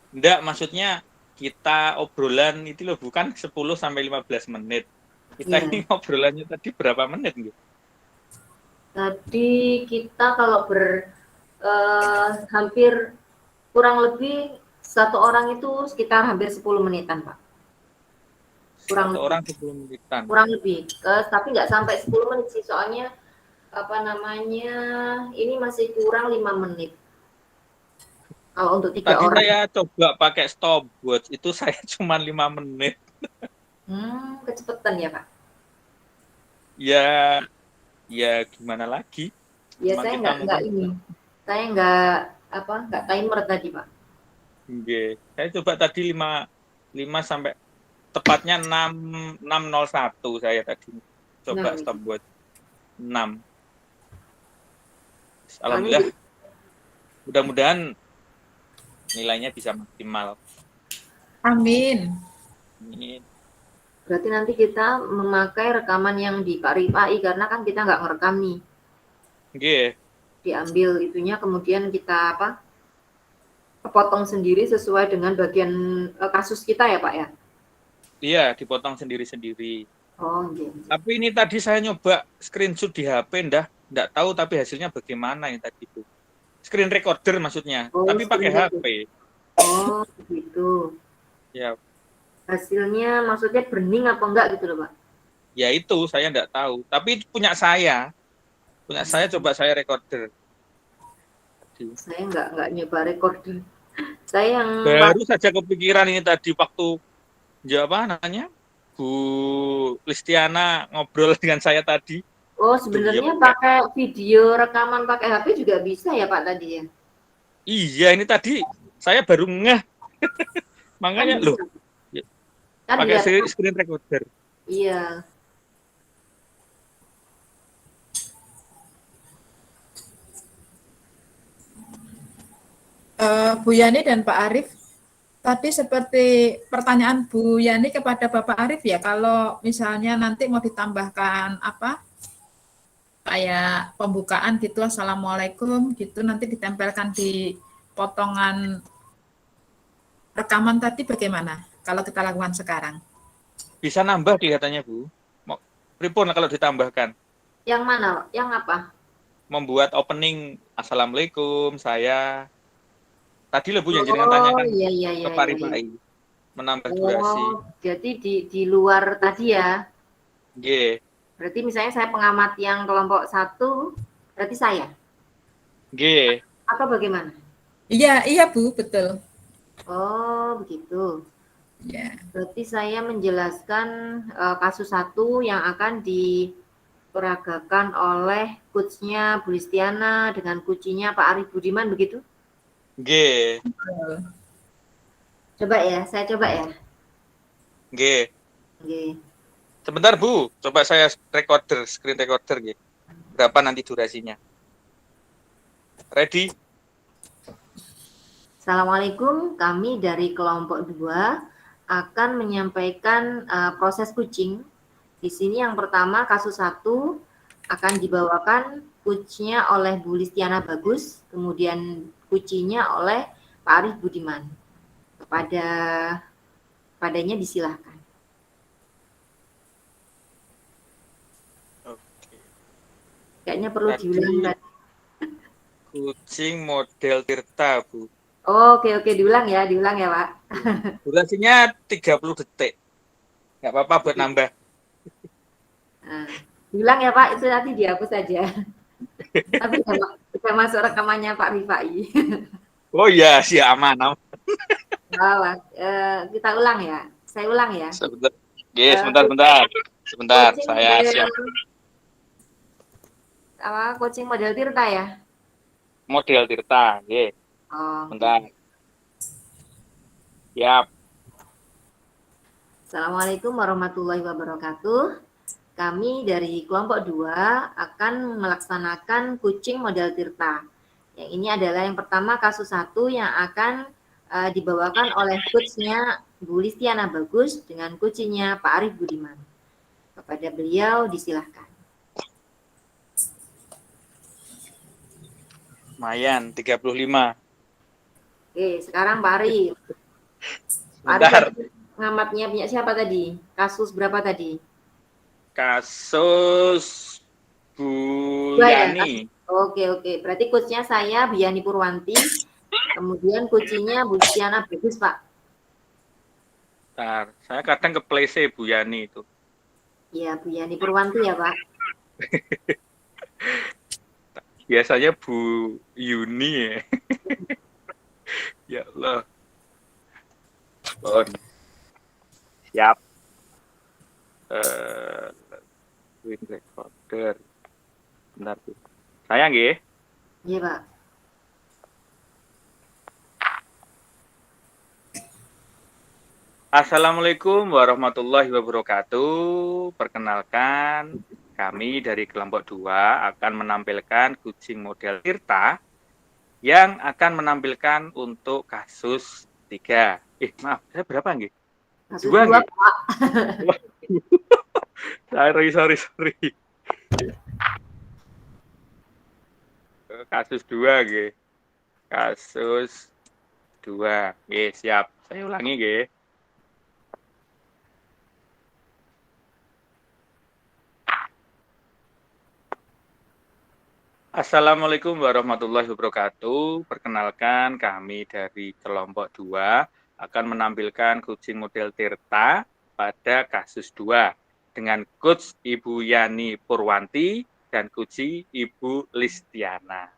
Enggak, maksudnya kita obrolan itu loh bukan 10 sampai 15 menit. Kita
Iya.
ini obrolannya tadi berapa menit gitu?
Tadi kita kalau hampir kurang lebih satu orang itu sekitar hampir 10 menitan, Pak. Kurang
Satu
lebih.
orang 10 menitan.
Kurang lebih. Tapi nggak sampai 10 menit sih, soalnya apa namanya, ini masih kurang 5 menit. Kalau untuk 3
Tadi
orang.
saya coba pakai stopwatch, itu saya cuma 5 menit.
Kecepatan ya, Pak?
Ya gimana lagi?
Ya,
Cuma
saya
kita
nggak
mungkin
ini. Saya nggak timer tadi, Pak.
Saya coba tadi 5 sampai tepatnya 601 saya tadi coba
Nah,
stopwatch 6.
soalnya
Alhamdulillah, mudah-mudahan nilainya bisa maksimal.
Amin.
Ini
berarti nanti kita memakai rekaman yang di Pak Rifai, karena kan kita nggak ngerekam nih.
nggih.
Diambil itunya, kemudian kita potong sendiri sesuai dengan bagian kasus kita ya, Pak ya?
Iya, dipotong sendiri-sendiri.
Oh, iya.
Tapi ini tadi saya nyoba screenshot di HP, nggak tahu tapi hasilnya bagaimana ini tadi itu. Screen recorder maksudnya,
Oh,
tapi pakai
screen
HP.
Oh, gitu.
Ya,
Hasilnya maksudnya burning apa enggak gitu loh, Pak?
ya itu saya nggak tahu. Tapi punya saya coba saya recorder.
Saya nggak nyoba recorder. Saya yang
Baru saja kepikiran ini tadi waktu apa namanya Bu Listiana ngobrol dengan saya tadi.
sebenarnya pakai video rekaman pakai HP juga bisa ya, Pak, tadi ya?
Iya, ini tadi saya baru ngeh. Makanya
Kan
loh,
kan
pakai
lihat.
screen recorder.
Iya.
Bu Yani dan Pak Arief, tadi seperti pertanyaan Bu Yani kepada Bapak Arief ya, kalau misalnya nanti mau ditambahkan apa, kayak pembukaan gitu, Assalamualaikum gitu, nanti ditempelkan di potongan rekaman tadi bagaimana kalau kita lakukan sekarang?
Bisa nambah kelihatannya Bu. Pripun kalau ditambahkan?
Yang mana? Yang apa?
Membuat opening Assalamualaikum saya. Tadi loh Bu yang jenengan tanyakan
Iya,
ke Pak Rifai. Menambah durasi.
Jadi di luar tadi ya.
G.
Berarti misalnya saya pengamat yang kelompok 1, berarti saya.
G.
Atau bagaimana?
Iya Bu, betul.
Oh, begitu.
Ya.
Berarti saya menjelaskan kasus 1 yang akan diperagakan oleh coachnya Bu Listiana dengan kuncinya Pak Arief Budiman, begitu?
G.
Coba ya, saya coba ya.
G.
Oke.
Sebentar Bu, coba saya screen recorder G. Berapa nanti durasinya? Ready?
Assalamualaikum, kami dari kelompok 2 akan menyampaikan proses coaching. Di sini yang pertama kasus 1 akan dibawakan coachnya oleh Bu Listiana Bagus, kemudian coachnya oleh Pak Arief Budiman. Padanya disilahkan.
Oke.
Kayaknya perlu diulang tadi.
Coaching model Tirta Bu.
Oke, diulang ya Pak.
Durasinya 30 detik. Nggak apa-apa buat nambah.
Nah, diulang ya Pak, itu nanti dihapus saja. Tapi sudah masuk rekamannya Pak Rifai.
Oh iya, siap aman.
Kita ulang ya. Saya ulang ya.
Sebentar. Yes, sebentar. Saya siap.
Coaching model Tirta ya?
Model Tirta, yes.
Oh.
Bentar. Siap.
Assalamualaikum warahmatullahi wabarakatuh. Kami dari kelompok 2 akan melaksanakan coaching model Tirta. Yang ini adalah yang pertama kasus 1 yang akan dibawakan oleh coachnya Bu Listiana Bagus dengan coachnya Pak Arief Budiman. Kepada beliau disilahkan.
Lumayan, 35.
Oke, sekarang Pak Arif. Pak Arif
Bentar.
tadi ngamatnya punya siapa tadi? Kasus berapa tadi?
Kasus Bu
Dua ya?
Yani.
Oke. Berarti coachnya saya, Bu Yani Purwanti. Kemudian coachnya Bu Tiana Bagus, Pak.
Bentar, saya kadang ke place Bu Yani itu.
Iya, Bu Yani Purwanti ya, Pak.
Biasanya Bu Yuni ya. Ya Allah. On. Siap. Screen recorder. Bentar, Bu. Saya nggih.
Iya, Pak.
Assalamualaikum warahmatullahi wabarakatuh. Perkenalkan, kami dari kelompok 2 akan menampilkan kucing model Tirta yang akan menampilkan untuk kasus 3. Maaf, saya berapa nggih?
Kasus
2
dua,
nggih?
Pak.
Sorry. Kasus 2 nggih. Kasus 2. Nggih, siap. Saya ulangi nggih. Assalamualaikum warahmatullahi wabarakatuh. Perkenalkan, kami dari kelompok 2 akan menampilkan kucing model Tirta pada kasus 2 dengan coach Ibu Yani Purwanti dan coach Ibu Listiana.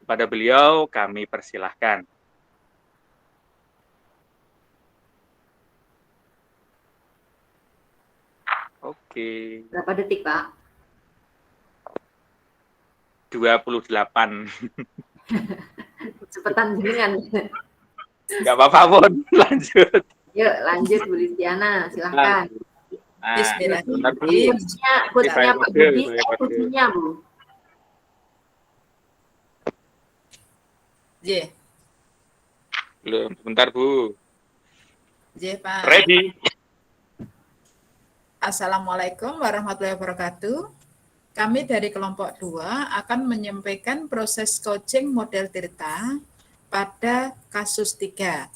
Kepada beliau kami persilahkan. Oke.
Berapa detik, Pak?
28.
Cepetan jenengan.
Enggak apa-apa, Pun. Lanjut.
Yuk, lanjut Bu Listiana, silahkan.
Nah,
Bismillahirrahmanirrahim.
Coachnya Pak Budi, coachnya Bu.
J,
belum, sebentar Bu.
J Pak.
Ready.
Assalamualaikum warahmatullahi wabarakatuh. Kami dari kelompok 2 akan menyampaikan proses coaching model Tirta pada kasus 3.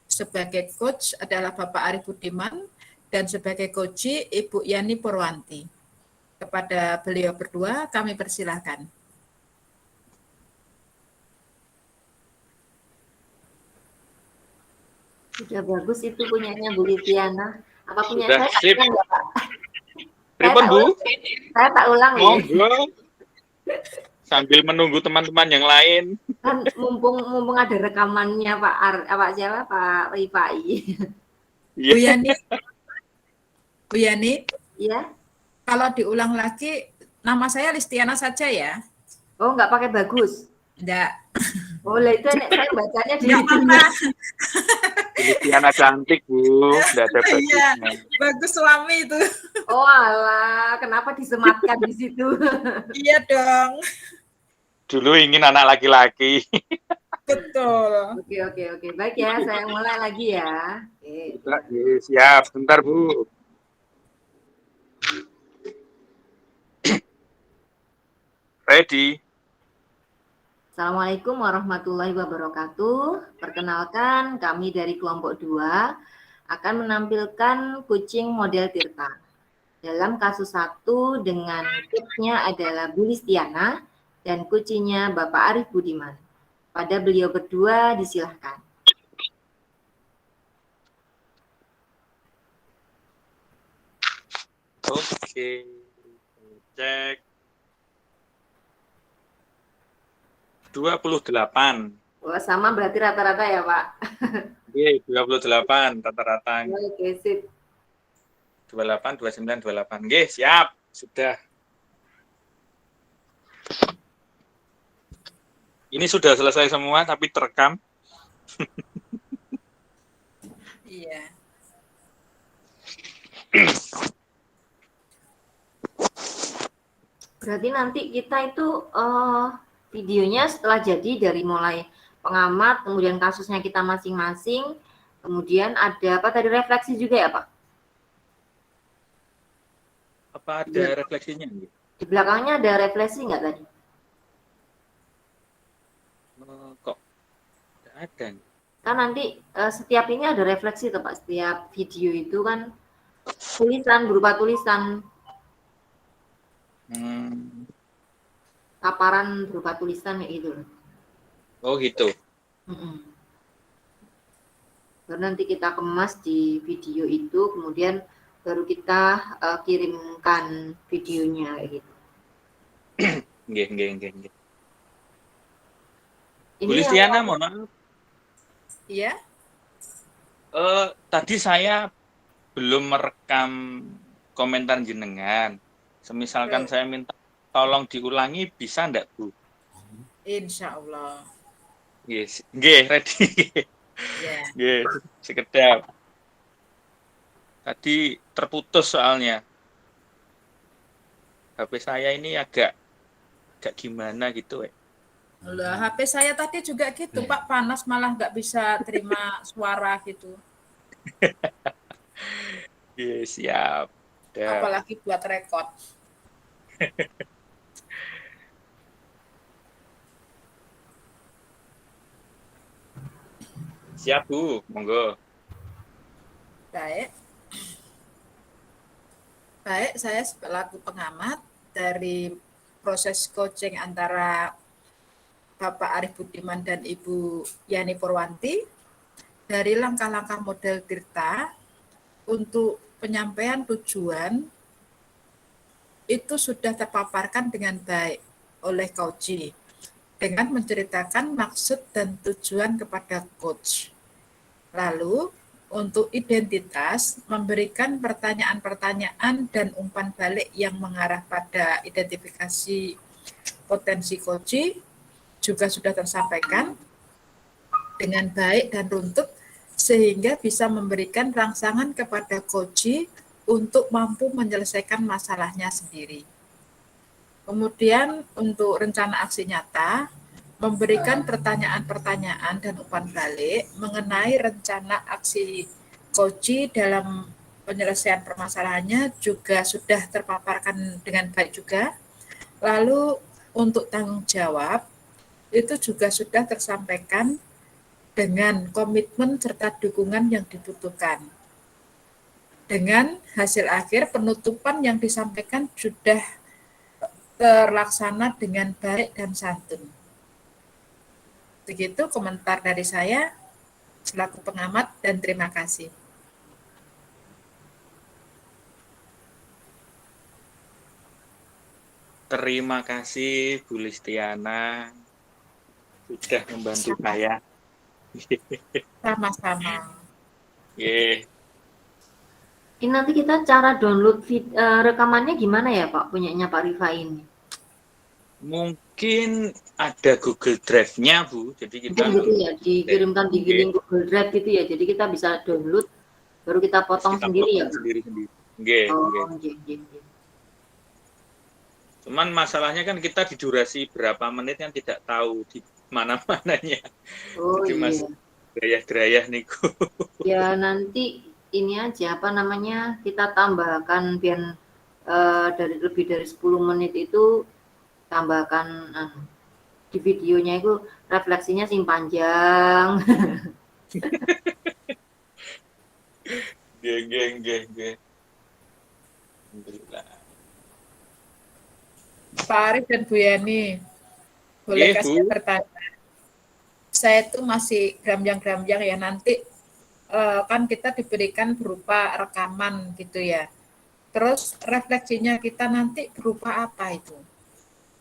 Sebagai coach adalah Bapak Arif Budiman dan sebagai coach Ibu Yani Purwanti. Kepada beliau berdua kami persilahkan.
Sudah bagus itu punyanya Bu Listiana. Apa punya
Sudah,
saya?
sip.
Enggak, Pak?
Pripun, Bu?
Saya tak ulang ya.
Monggo. Sambil menunggu teman-teman yang lain.
Kan mumpung ada rekamannya Pak siapa? Pak Rifai.
Iya.
Bu Yani,
Iya.
kalau diulang lagi nama saya Listiana saja ya.
Oh, enggak pakai bagus.
Enggak.
Boleh itu saya bacanya di
Enggak apa-apa.
Listiana cantik, Bu. Enggak ada bagusnya.
Bagus suami itu.
Oh alah, kenapa disematkan di situ?
Iya dong.
Dulu ingin anak laki-laki.
Betul.
Oke. Baik ya, saya mulai lagi ya. Oke.
Siap, bentar, Bu. Ready.
Assalamualaikum warahmatullahi wabarakatuh. Perkenalkan, kami dari kelompok 2 akan menampilkan kucing model Tirta. Dalam kasus 1 dengan coachnya adalah Bu Listiana dan kucingnya Bapak Arif Budiman. Pada beliau berdua disilahkan.
Oke. Cek. 28.
Wah, sama berarti rata-rata ya, Pak?
Oke, 28 rata-rata.
Oke, sip.
28, 29, 28. Oke, siap. Sudah. Ini sudah selesai semua, tapi terekam.
Iya.
Berarti nanti kita itu videonya setelah jadi dari mulai pengamat, kemudian kasusnya kita masing-masing, kemudian ada apa tadi refleksi juga ya Pak?
Apa ada refleksinya?
Di belakangnya ada refleksi nggak tadi?
Ada.
Kan nanti setiap ini ada refleksi tuh Pak, setiap video itu kan tulisan berupa tulisan, paparan berupa tulisan kayak gitu.
Oh gitu.
Mm-mm. Baru nanti kita kemas di video itu, kemudian baru kita kirimkan videonya kayak gitu.
Nggih.
Ini
Bu
yang
Listiana, mohon maaf.
Iya,
Tadi saya belum merekam komentar jenengan. Semisalkan
Oke.
saya minta tolong diulangi, bisa enggak, Bu?
insya Allah.
Yes. Nggih, ready.
Ya.
Nggih, sekedap. Tadi terputus soalnya. HP saya ini agak gimana gitu,
Lah, HP saya tadi juga gitu, Pak, panas malah nggak bisa terima suara gitu.
Iya, siap. Siap.
Apalagi buat rekod.
Siap, Bu. Monggo.
Baik. Baik, saya selaku pengamat dari proses coaching antara Bapak Arif Budiman dan Ibu Yani Purwanti dari langkah-langkah model Tirta untuk penyampaian tujuan itu sudah terpaparkan dengan baik oleh coach dengan menceritakan maksud dan tujuan kepada coach. Lalu untuk identitas memberikan pertanyaan-pertanyaan dan umpan balik yang mengarah pada identifikasi potensi coach juga sudah tersampaikan dengan baik dan runtut sehingga bisa memberikan rangsangan kepada coach untuk mampu menyelesaikan masalahnya sendiri. Kemudian untuk rencana aksi nyata, memberikan pertanyaan-pertanyaan dan umpan balik mengenai rencana aksi coach dalam penyelesaian permasalahannya juga sudah terpaparkan dengan baik juga. Lalu untuk tanggung jawab, itu juga sudah tersampaikan dengan komitmen serta dukungan yang dibutuhkan. Dengan hasil akhir penutupan yang disampaikan sudah terlaksana dengan baik dan santun. Begitu komentar dari saya selaku pengamat dan terima kasih.
Terima kasih Bu Listiana sudah membantu saya.
Sama-sama.
Nggih.
Ini nanti kita cara download rekamannya gimana ya Pak, punyanya Pak Rifa ini?
Mungkin ada Google Drive-nya, Bu. Jadi kita
Mungkin gitu ya, dikirimkan di link Google Drive gitu ya. Jadi kita bisa download, baru kita potong sendiri ya.
Sendiri-sendiri. Nggih, nggih.
Nggih.
Cuman masalahnya kan kita di durasi berapa menit yang tidak tahu di mana-mananya.
Oh
Jadi
iya.
masih gerayah-gerayah niku.
Ya nanti ini aja apa namanya, kita tambahkan biar dari lebih dari 10 menit itu tambahkan di videonya itu refleksinya sing panjang.
Nggih. Alhamdulillah.
Pak Arif dan Bu Yani, boleh
Nggih,
kasih
Bu.
pertanyaan? Saya itu masih gramjang-gramjang ya, nanti kan kita diberikan berupa rekaman gitu ya. Terus refleksinya kita nanti berupa apa itu?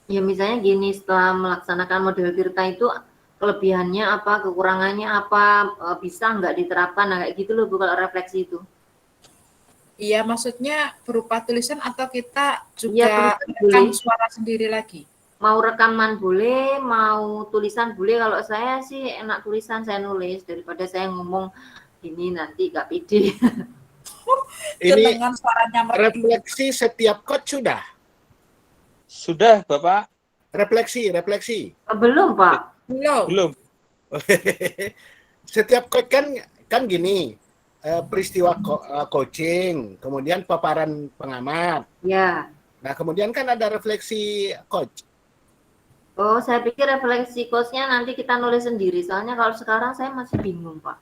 Ya misalnya gini, setelah melaksanakan model Tirta itu kelebihannya apa, kekurangannya apa, bisa nggak diterapkan, nah, kayak gitu loh Bu kalau refleksi itu.
Iya, maksudnya berupa tulisan atau kita
Iya,
juga
tulisan
rekam
boleh.
suara sendiri lagi?
Mau rekaman boleh, mau tulisan boleh. Kalau saya sih enak tulisan, saya nulis daripada saya ngomong ini nanti nggak pede.
Ini
Dengan suaranya merdu.
refleksi setiap coach sudah.
Sudah, Bapak?
Refleksi.
Belum Pak.
Belum.
Setiap coach kan gini, peristiwa coaching, kemudian paparan pengamat.
Ya.
Nah, kemudian kan ada refleksi coach.
Oh, saya pikir refleksi coach-nya nanti kita nulis sendiri. Soalnya kalau sekarang saya masih bingung, Pak.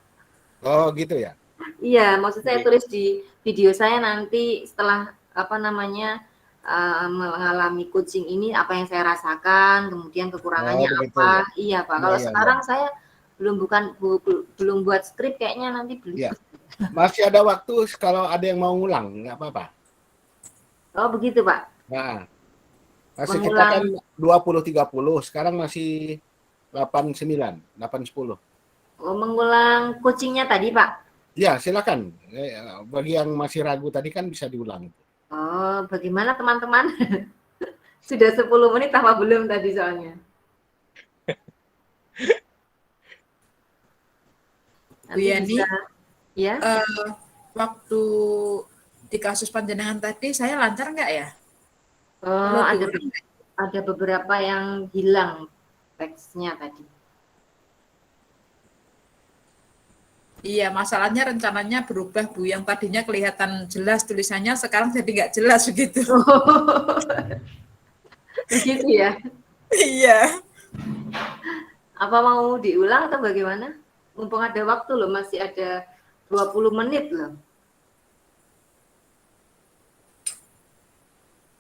Oh gitu ya.
Iya, maksud saya
Oke.
tulis di video saya nanti setelah apa namanya mengalami coaching ini apa yang saya rasakan, kemudian
Oh
kekurangannya
begitu
apa.
ya.
Iya, Pak.
Iya
Kalau
iya iya.
sekarang saya belum buat skrip kayaknya nanti belum.
Iya. Masih ada waktu kalau ada yang mau ngulang, nggak apa-apa.
Oh, begitu, Pak.
Nah, masih kita kan
Mengulang
20-30, sekarang masih 8-9, 8-10.
mengulang coachingnya tadi, Pak.
Ya, silakan. Bagi yang masih ragu tadi kan bisa diulang.
Oh, bagaimana teman-teman? Sudah 10 menit apa belum tadi soalnya?
Bu
Nanti
Yani,
bisa ya.
waktu di kasus panjenengan tadi saya lancar nggak ya?
Oh,
Perlu
ada
diulang nggak?
ada beberapa yang hilang teksnya tadi.
Iya, masalahnya rencananya berubah Bu. Yang tadinya kelihatan jelas tulisannya, sekarang jadi nggak jelas begitu.
Begitu ya.
Iya.
Apa mau diulang atau bagaimana? Mumpung ada waktu loh, masih ada 20 menit loh.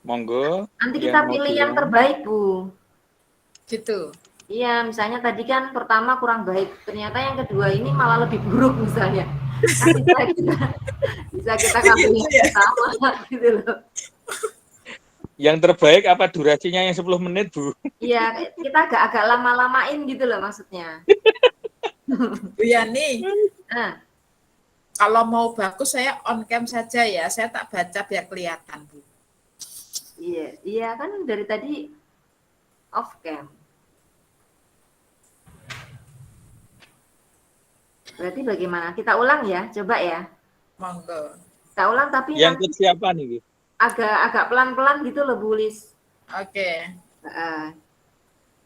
Monggo.
Nanti
yang
kita
mau
pilih yang
diulang.
terbaik, Bu.
Gitu.
Iya, misalnya tadi kan pertama kurang baik, ternyata yang kedua ini malah lebih buruk misalnya. Kan bisa kita ambil yang pertama gitu loh.
Yang terbaik apa durasinya yang 10 menit, Bu?
Iya, kita agak lama-lamain gitu loh maksudnya.
Bu Yani,
Nah,
kalau mau bagus saya on cam saja ya. Saya tak baca biar kelihatan Bu.
iya kan dari tadi off cam. Berarti bagaimana? Kita ulang ya, coba ya.
Monggo.
Kita ulang tapi
Yang
nanti
ke siapa nih?
agak pelan-pelan gitu loh, Bu Lis.
Oke.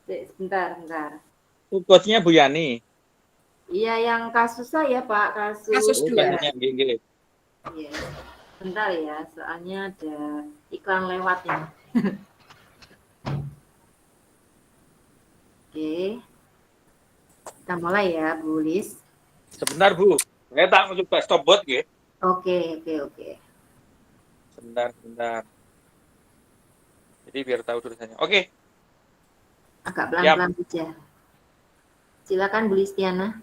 Sebentar.
Coachnya Bu Yani.
Iya, yang kasus saya, Pak,
Kasus
Oh,
dua.
kasusnya gini.
Iya. Bentar ya, soalnya ada iklan lewat ini. Oke. Kita mulai ya, Bu Lis.
Sebentar, Bu. Saya tak mau coba stop bot ya.
Oke.
Sebentar. Jadi biar tahu tulisannya. Oke.
Agak pelan-pelan saja. Silakan Bu Listiana.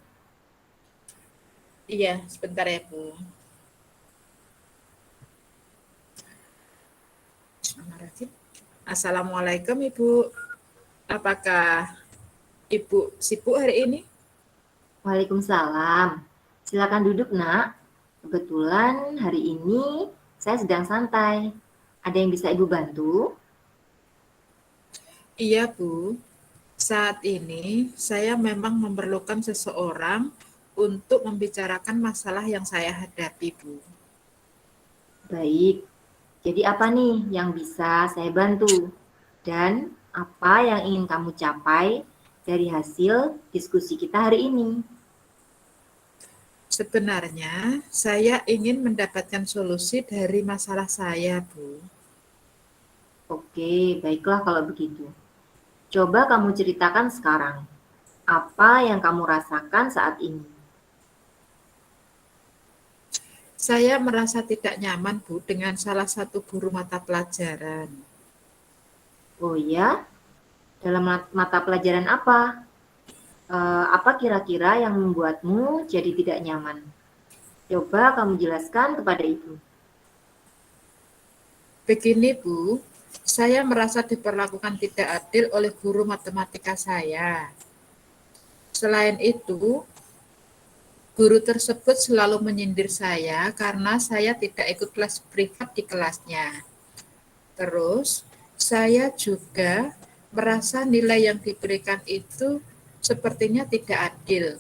Iya, sebentar ya Bu. Assalamualaikum Ibu. Apakah Ibu sibuk hari ini?
Waalaikumsalam. Silakan duduk, Nak. Kebetulan hari ini saya sedang santai. Ada yang bisa Ibu bantu?
Iya Bu. Saat ini saya memang memerlukan seseorang untuk membicarakan masalah yang saya hadapi Bu.
Baik. Jadi apa nih yang bisa saya bantu? Dan apa yang ingin kamu capai dari hasil diskusi kita hari ini?
Sebenarnya saya ingin mendapatkan solusi dari masalah saya Bu.
Oke, baiklah kalau begitu. Coba kamu ceritakan sekarang. Apa yang kamu rasakan saat ini?
Saya merasa tidak nyaman Bu dengan salah satu guru mata pelajaran.
Oh ya? Dalam mata pelajaran apa? Apa kira-kira yang membuatmu jadi tidak nyaman? Coba kamu jelaskan kepada Ibu.
Begini Bu, saya merasa diperlakukan tidak adil oleh guru matematika saya. Selain itu, guru tersebut selalu menyindir saya karena saya tidak ikut les privat di kelasnya. Terus, saya juga merasa nilai yang diberikan itu sepertinya tidak adil,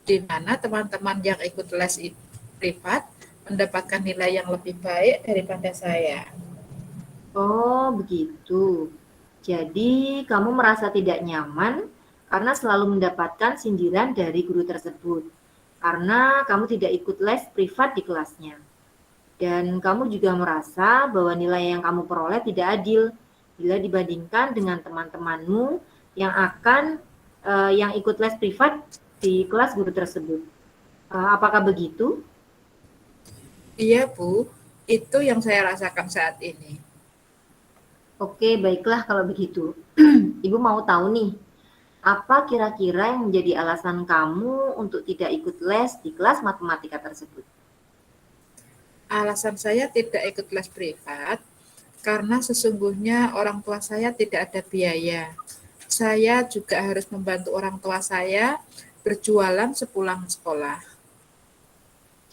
di mana teman-teman yang ikut les privat mendapatkan nilai yang lebih baik daripada saya.
Oh, begitu. Jadi, kamu merasa tidak nyaman karena selalu mendapatkan sindiran dari guru tersebut. Karena kamu tidak ikut les privat di kelasnya. Dan kamu juga merasa bahwa nilai yang kamu peroleh tidak adil bila dibandingkan dengan teman-temanmu yang ikut les privat di kelas guru tersebut. Apakah begitu?
Iya, Bu. Itu yang saya rasakan saat ini.
Oke, baiklah kalau begitu. Ibu mau tahu nih, apa kira-kira yang menjadi alasan kamu untuk tidak ikut les di kelas matematika tersebut?
Alasan saya tidak ikut les privat karena sesungguhnya orang tua saya tidak ada biaya. Saya juga harus membantu orang tua saya berjualan sepulang sekolah.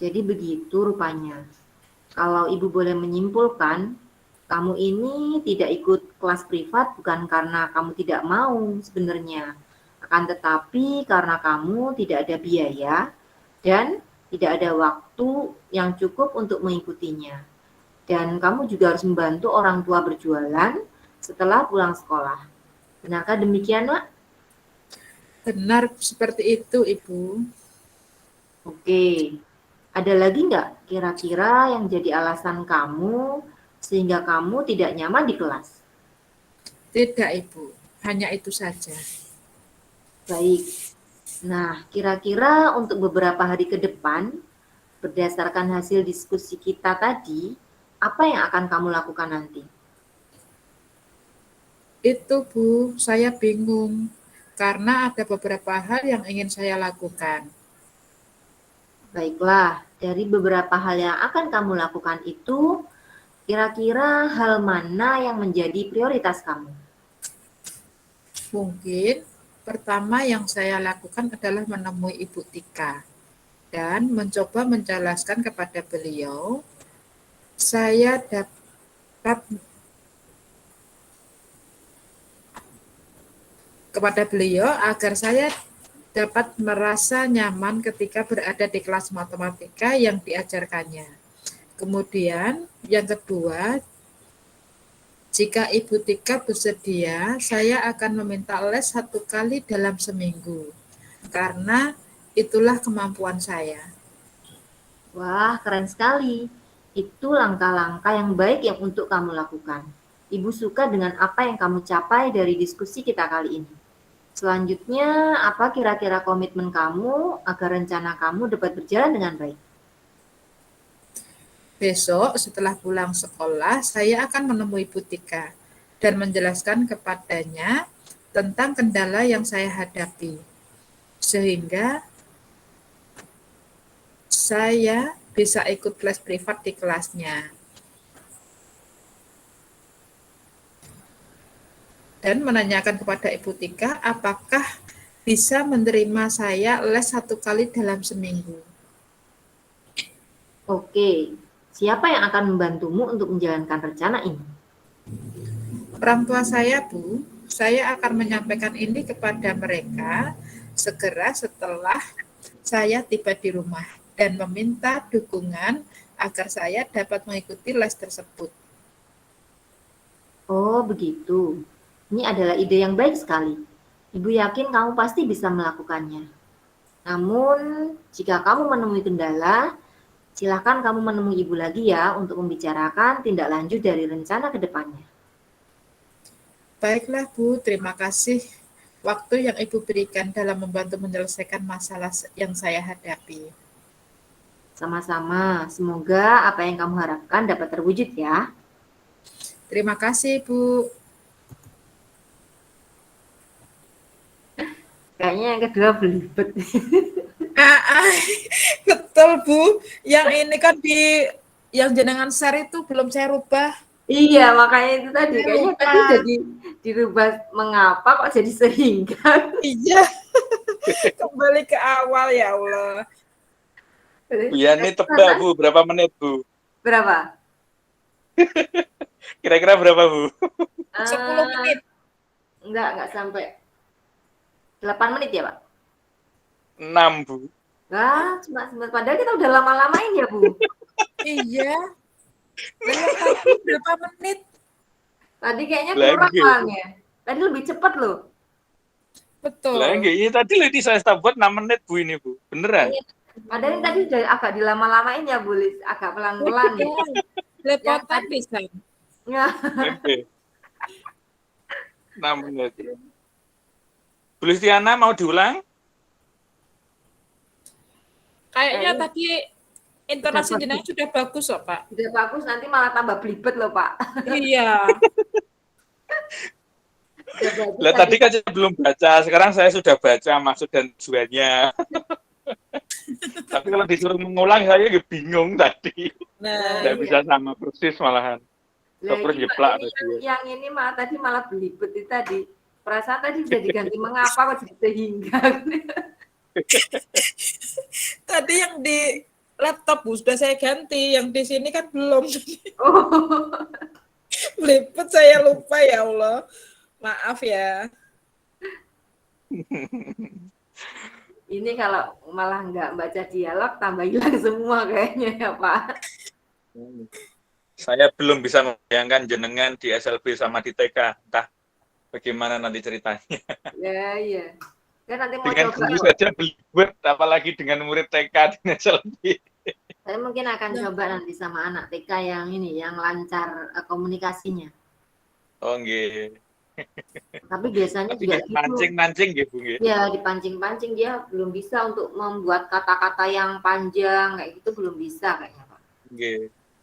Jadi begitu rupanya. Kalau ibu boleh menyimpulkan, kamu ini tidak ikut kelas privat bukan karena kamu tidak mau sebenarnya, akan tetapi karena kamu tidak ada biaya dan tidak ada waktu yang cukup untuk mengikutinya. Dan kamu juga harus membantu orang tua berjualan setelah pulang sekolah. Benarkah demikian, Nak?
Benar seperti itu, Ibu.
Oke. Ada lagi nggak kira-kira yang jadi alasan kamu sehingga kamu tidak nyaman di kelas?
Tidak, Ibu. Hanya itu saja.
Baik. Nah, kira-kira untuk beberapa hari ke depan, berdasarkan hasil diskusi kita tadi, apa yang akan kamu lakukan nanti?
Itu, Bu, saya bingung karena ada beberapa hal yang ingin saya lakukan.
Baiklah, dari beberapa hal yang akan kamu lakukan itu, kira-kira hal mana yang menjadi prioritas kamu?
Mungkin pertama yang saya lakukan adalah menemui Ibu Tika dan mencoba menjelaskan kepada beliau saya dapat kepada beliau agar saya dapat merasa nyaman ketika berada di kelas matematika yang diajarkannya. Kemudian yang kedua, jika Ibu Tika bersedia, saya akan meminta les 1 kali dalam seminggu, karena itulah kemampuan saya.
Wah, keren sekali. Itu langkah-langkah yang baik yang untuk kamu lakukan. Ibu suka dengan apa yang kamu capai dari diskusi kita kali ini. Selanjutnya, apa kira-kira komitmen kamu agar rencana kamu dapat berjalan dengan baik?
Besok setelah pulang sekolah, saya akan menemui Bu Tika dan menjelaskan kepadanya tentang kendala yang saya hadapi, sehingga saya bisa ikut les privat di kelasnya. Dan menanyakan kepada Ibu Tika apakah bisa menerima saya les 1 kali dalam seminggu.
Oke, siapa yang akan membantumu untuk menjalankan rencana ini?
Orang tua saya, Bu, saya akan menyampaikan ini kepada mereka segera setelah saya tiba di rumah dan meminta dukungan agar saya dapat mengikuti les tersebut.
Oh, begitu. Ini adalah ide yang baik sekali. Ibu yakin kamu pasti bisa melakukannya. Namun, jika kamu menemui kendala, silakan kamu menemui ibu lagi ya untuk membicarakan tindak lanjut dari rencana ke depannya.
Baiklah, Bu, terima kasih waktu yang Ibu berikan dalam membantu menyelesaikan masalah yang saya hadapi.
Sama-sama, semoga apa yang kamu harapkan dapat terwujud ya.
Terima kasih, Bu.
Kayaknya yang kedua belibet.
Betul, Bu. Yang ini kan yang jenengan share itu belum saya rubah.
Iya, makanya itu tadi.
Saya
Kayaknya
lupa.
tadi jadi dirubah mengapa kok jadi sehingga.
Iya. Kembali ke awal, ya Allah.
Bu Yani tebak, Bu. Berapa menit, Bu?
Berapa?
Kira-kira berapa, Bu?
10 menit.
Enggak sampai 8 menit ya, Pak?
6, Bu.
Wah, cuma sebentar. Padahal kita udah lama-lamain ya, Bu.
Iya. Tadi berapa menit?
Tadi kayaknya
Lagi.
kurang ya. Tadi lebih cepat loh.
Betul.
Lagi, ini tadi lagi saya buat 6 menit, Bu, ini, Bu. Beneran?
Padahal tadi udah agak dilama-lamain ya, Bu. Agak pelan-pelan ya.
Lepotan bisa.
Ya.
Oke. 6 menit. Bu Listiana mau diulang?
Kayaknya
Kayaknya
tadi intonasi
Udah
jenengan sudah bagus loh, Pak.
udah bagus, nanti malah tambah belibet loh Pak.
Iya.
Udah bagus
Lah tadi kan saya belum baca, sekarang saya sudah baca maksud dan tujuannya. Tapi kalau disuruh mengulang saya bingung tadi.
Nah,
Tidak bisa sama persis malahan.
Lah,
Terus
ini,
jeplak
ini
tadi.
yang ini malah tadi malah belibet itu tadi. Perasaan tadi sudah diganti mengapa kok jadi sehingga.
tadi yang di laptop Bu sudah saya ganti, yang di sini kan belum.
Oh,
Belibet saya lupa ya Allah. Maaf ya.
ini kalau malah nggak baca dialog tambah hilang semua kayaknya ya Pak.
Saya belum bisa membayangkan jenengan di SLB sama di TK. Entah bagaimana nanti ceritanya.
Ya iya. Kan nanti mau
Dengan
coba.
guru saja belibet, apalagi dengan murid TK di SLB.
Saya mungkin akan coba nanti sama anak TK yang ini, yang lancar komunikasinya.
Oh nggih.
Tapi biasanya
Tapi
juga
nggih
gitu.
mancing-mancing nggih Bu nggih.
Ya dipancing-pancing dia belum bisa untuk membuat kata-kata yang panjang kayak gitu, belum bisa kayaknya Pak.
Nggih.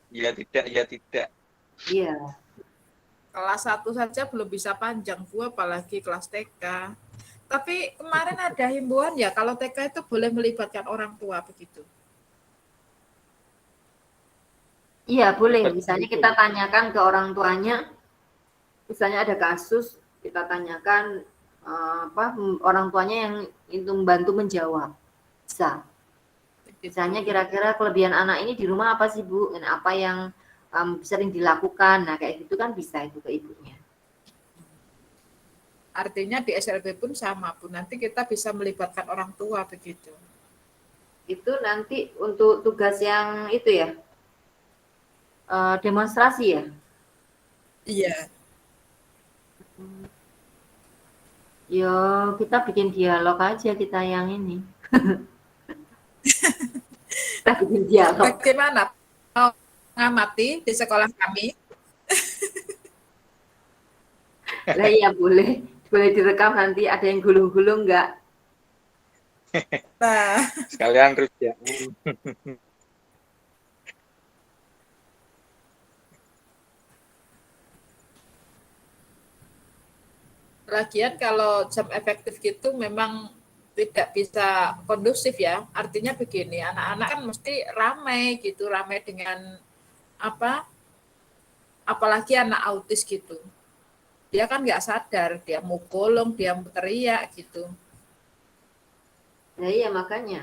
Ya tidak, ya tidak.
Iya.
Kelas 1 saja belum bisa panjang Bu, apalagi kelas TK. Tapi kemarin ada himbauan ya kalau TK itu boleh melibatkan orang tua begitu.
Iya boleh.
Betul.
Misalnya kita tanyakan ke orang tuanya. Misalnya ada kasus kita tanyakan orang tuanya yang itu membantu menjawab. Bisa. Misalnya kira-kira kelebihan anak ini di rumah apa sih Bu? Dan apa yang sering dilakukan? Nah kayak gitu kan bisa itu ke ibunya.
Artinya di SLB pun sama Bu, nanti kita bisa melibatkan orang tua begitu.
Itu nanti untuk tugas yang itu ya, demonstrasi ya?
Iya.
Yo, kita bikin dialog aja kita yang ini. Kita bikin dialog.
Bagaimana? Mau mengamati di sekolah kami?
Lah iya boleh. Boleh direkam nanti ada yang gulung-gulung enggak?
Nah,
Sekalian terus ya.
lagian kalau jam efektif gitu memang tidak bisa kondusif ya. Artinya begini, anak-anak kan mesti ramai gitu, ramai dengan apa? Apalagi anak autis gitu. Dia kan nggak sadar, dia mau golong, dia mau teriak gitu.
Nah iya makanya.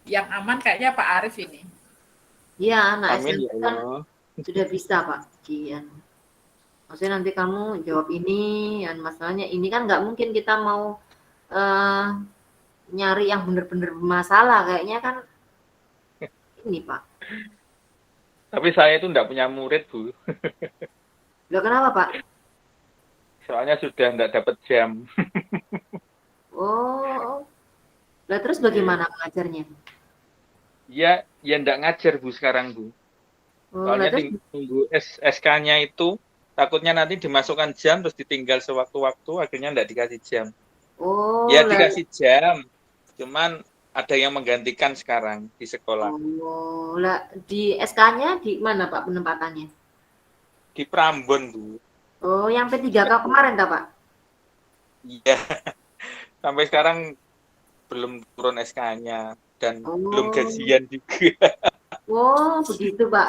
Yang aman kayaknya Pak Arif ini.
Iya anak
Amin
SMP
ya
kan
Allah.
sudah bisa Pak. Maksudnya nanti kamu jawab ini, dan masalahnya ini kan nggak mungkin kita mau nyari yang benar-benar bermasalah kayaknya kan ini Pak.
Tapi saya itu enggak punya murid, Bu.
Loh kenapa Pak?
Soalnya sudah enggak dapat jam.
Oh, lah terus bagaimana mengajarnya?
Ya enggak ngajar, Bu, sekarang, Bu.
Oh, lah
Soalnya
terus,
tunggu SK-nya itu takutnya nanti dimasukkan jam terus ditinggal sewaktu-waktu akhirnya enggak dikasih jam.
oh,
Ya
lah,
dikasih jam. Cuman ada yang menggantikan sekarang di sekolah.
oh, lah di SK-nya di mana Pak penempatannya?
Di Prambon, Bu.
Oh, yang P3K kemarin tak Pak?
Iya. Sampai sekarang belum turun SK-nya dan belum
Oh.
gajian juga.
Oh, begitu Pak.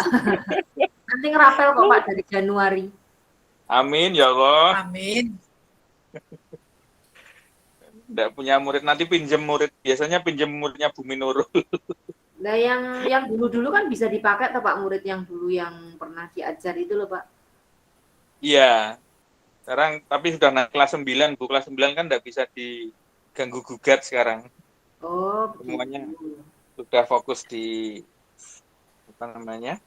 Nanti ngerapel kok Pak dari Januari.
Amin ya Allah.
Amin.
Enggak punya murid, nanti pinjem murid. Biasanya pinjem muridnya Bumi Nurul.
Nah, yang dulu-dulu kan bisa dipakai tuh Pak murid yang dulu yang pernah diajar itu loh Pak.
Iya. Sekarang tapi sudah naik kelas 9, Bu. Kelas 9 kan enggak bisa diganggu gugat sekarang.
Oh,
Semuanya.
begitu.
Sudah fokus di apa namanya?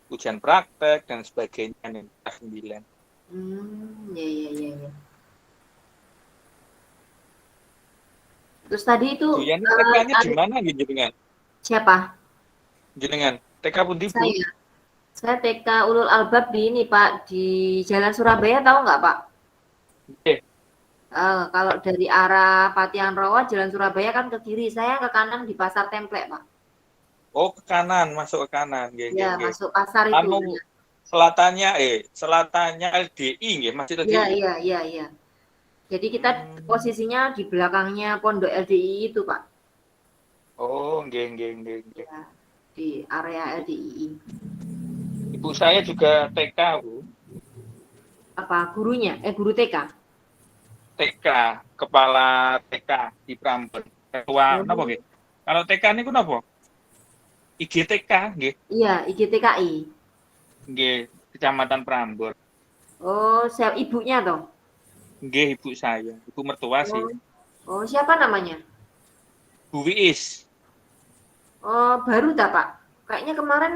Ujian praktek dan sebagainya nih kelas 9.
Ya. Terus tadi itu
Bu Yani TK-nya di mana gitu dengan?
siapa?
Jenengan TK pundi, Bu?
Saya. Saya TK Ulul Albab di ini Pak, di Jalan Surabaya, tahu nggak Pak?
Oke.
Kalau dari arah Patian Rawa, Jalan Surabaya kan ke kiri, saya ke kanan di Pasar Templek Pak.
Oh, ke kanan, masuk ke kanan. Nggih, nggih,
Ya,
nggih.
masuk pasar itu.
Anu selatannya LDI nggih, Masjid
Iya,
LDI.
iya, iya, iya. Jadi kita posisinya di belakangnya Pondok LDI itu Pak.
Oh, nggih, nggih, nggih, nggih.
Ya, di area LDI.
Ibu saya juga TK, Bu.
Apa gurunya? Guru TK.
TK, kepala TK di Prambon. Ketua napa nggih? Kalau TK niku napa? IGTK nggih,
Iya, IGTKI.
nggih, Kecamatan Prambon.
Oh, saya ibunya toh.
Nggih, ibu saya, ibu mertua sih.
Oh, siapa namanya?
Bu Wiis.
Oh, baru tak Pak? Kayaknya kemarin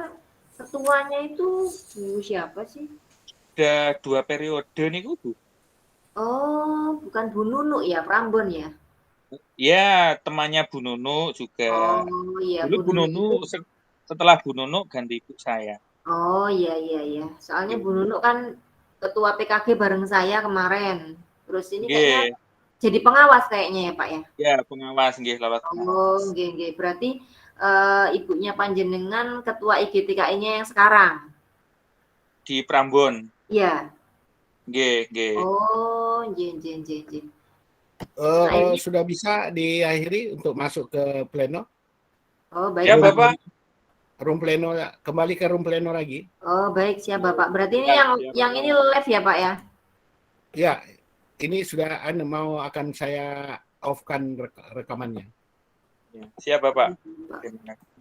ketuanya itu Bu siapa sih?
Ada 2 periode niku, Bu.
Oh, bukan Bu Nunu ya, Prambon ya?
Ya, temannya Bu Nunu juga.
Oh, iya
Dulu Bu Nunu setelah Bu Nunu ganti ibu saya.
Oh, iya, iya, iya. Soalnya Bu Nunu kan ketua PKG bareng saya kemarin. Terus ini kayaknya
Nggih.
jadi pengawas kayaknya ya Pak ya?
Ya, pengawas nggih, lewat
Oh,
pengawas.
nggih, nggih. Berarti ibunya panjenengan ketua IGTKI-nya yang sekarang?
Di Prambon.
Iya.
Nggih, nggih.
Oh, nggih, nggih, nggih, nggih. Nah, ini
Sudah bisa diakhiri untuk masuk ke pleno?
oh, baik
Ya,
Pak.
Bapak.
Room pleno, kembali ke room pleno lagi.
Oh, baik siap Bapak. Berarti ini
Ya,
yang ini live ya Pak ya?
Ya, ini sudah mau akan saya off-kan rekamannya.
Ya, siap, Bapak.
Pak.
Terima kasih.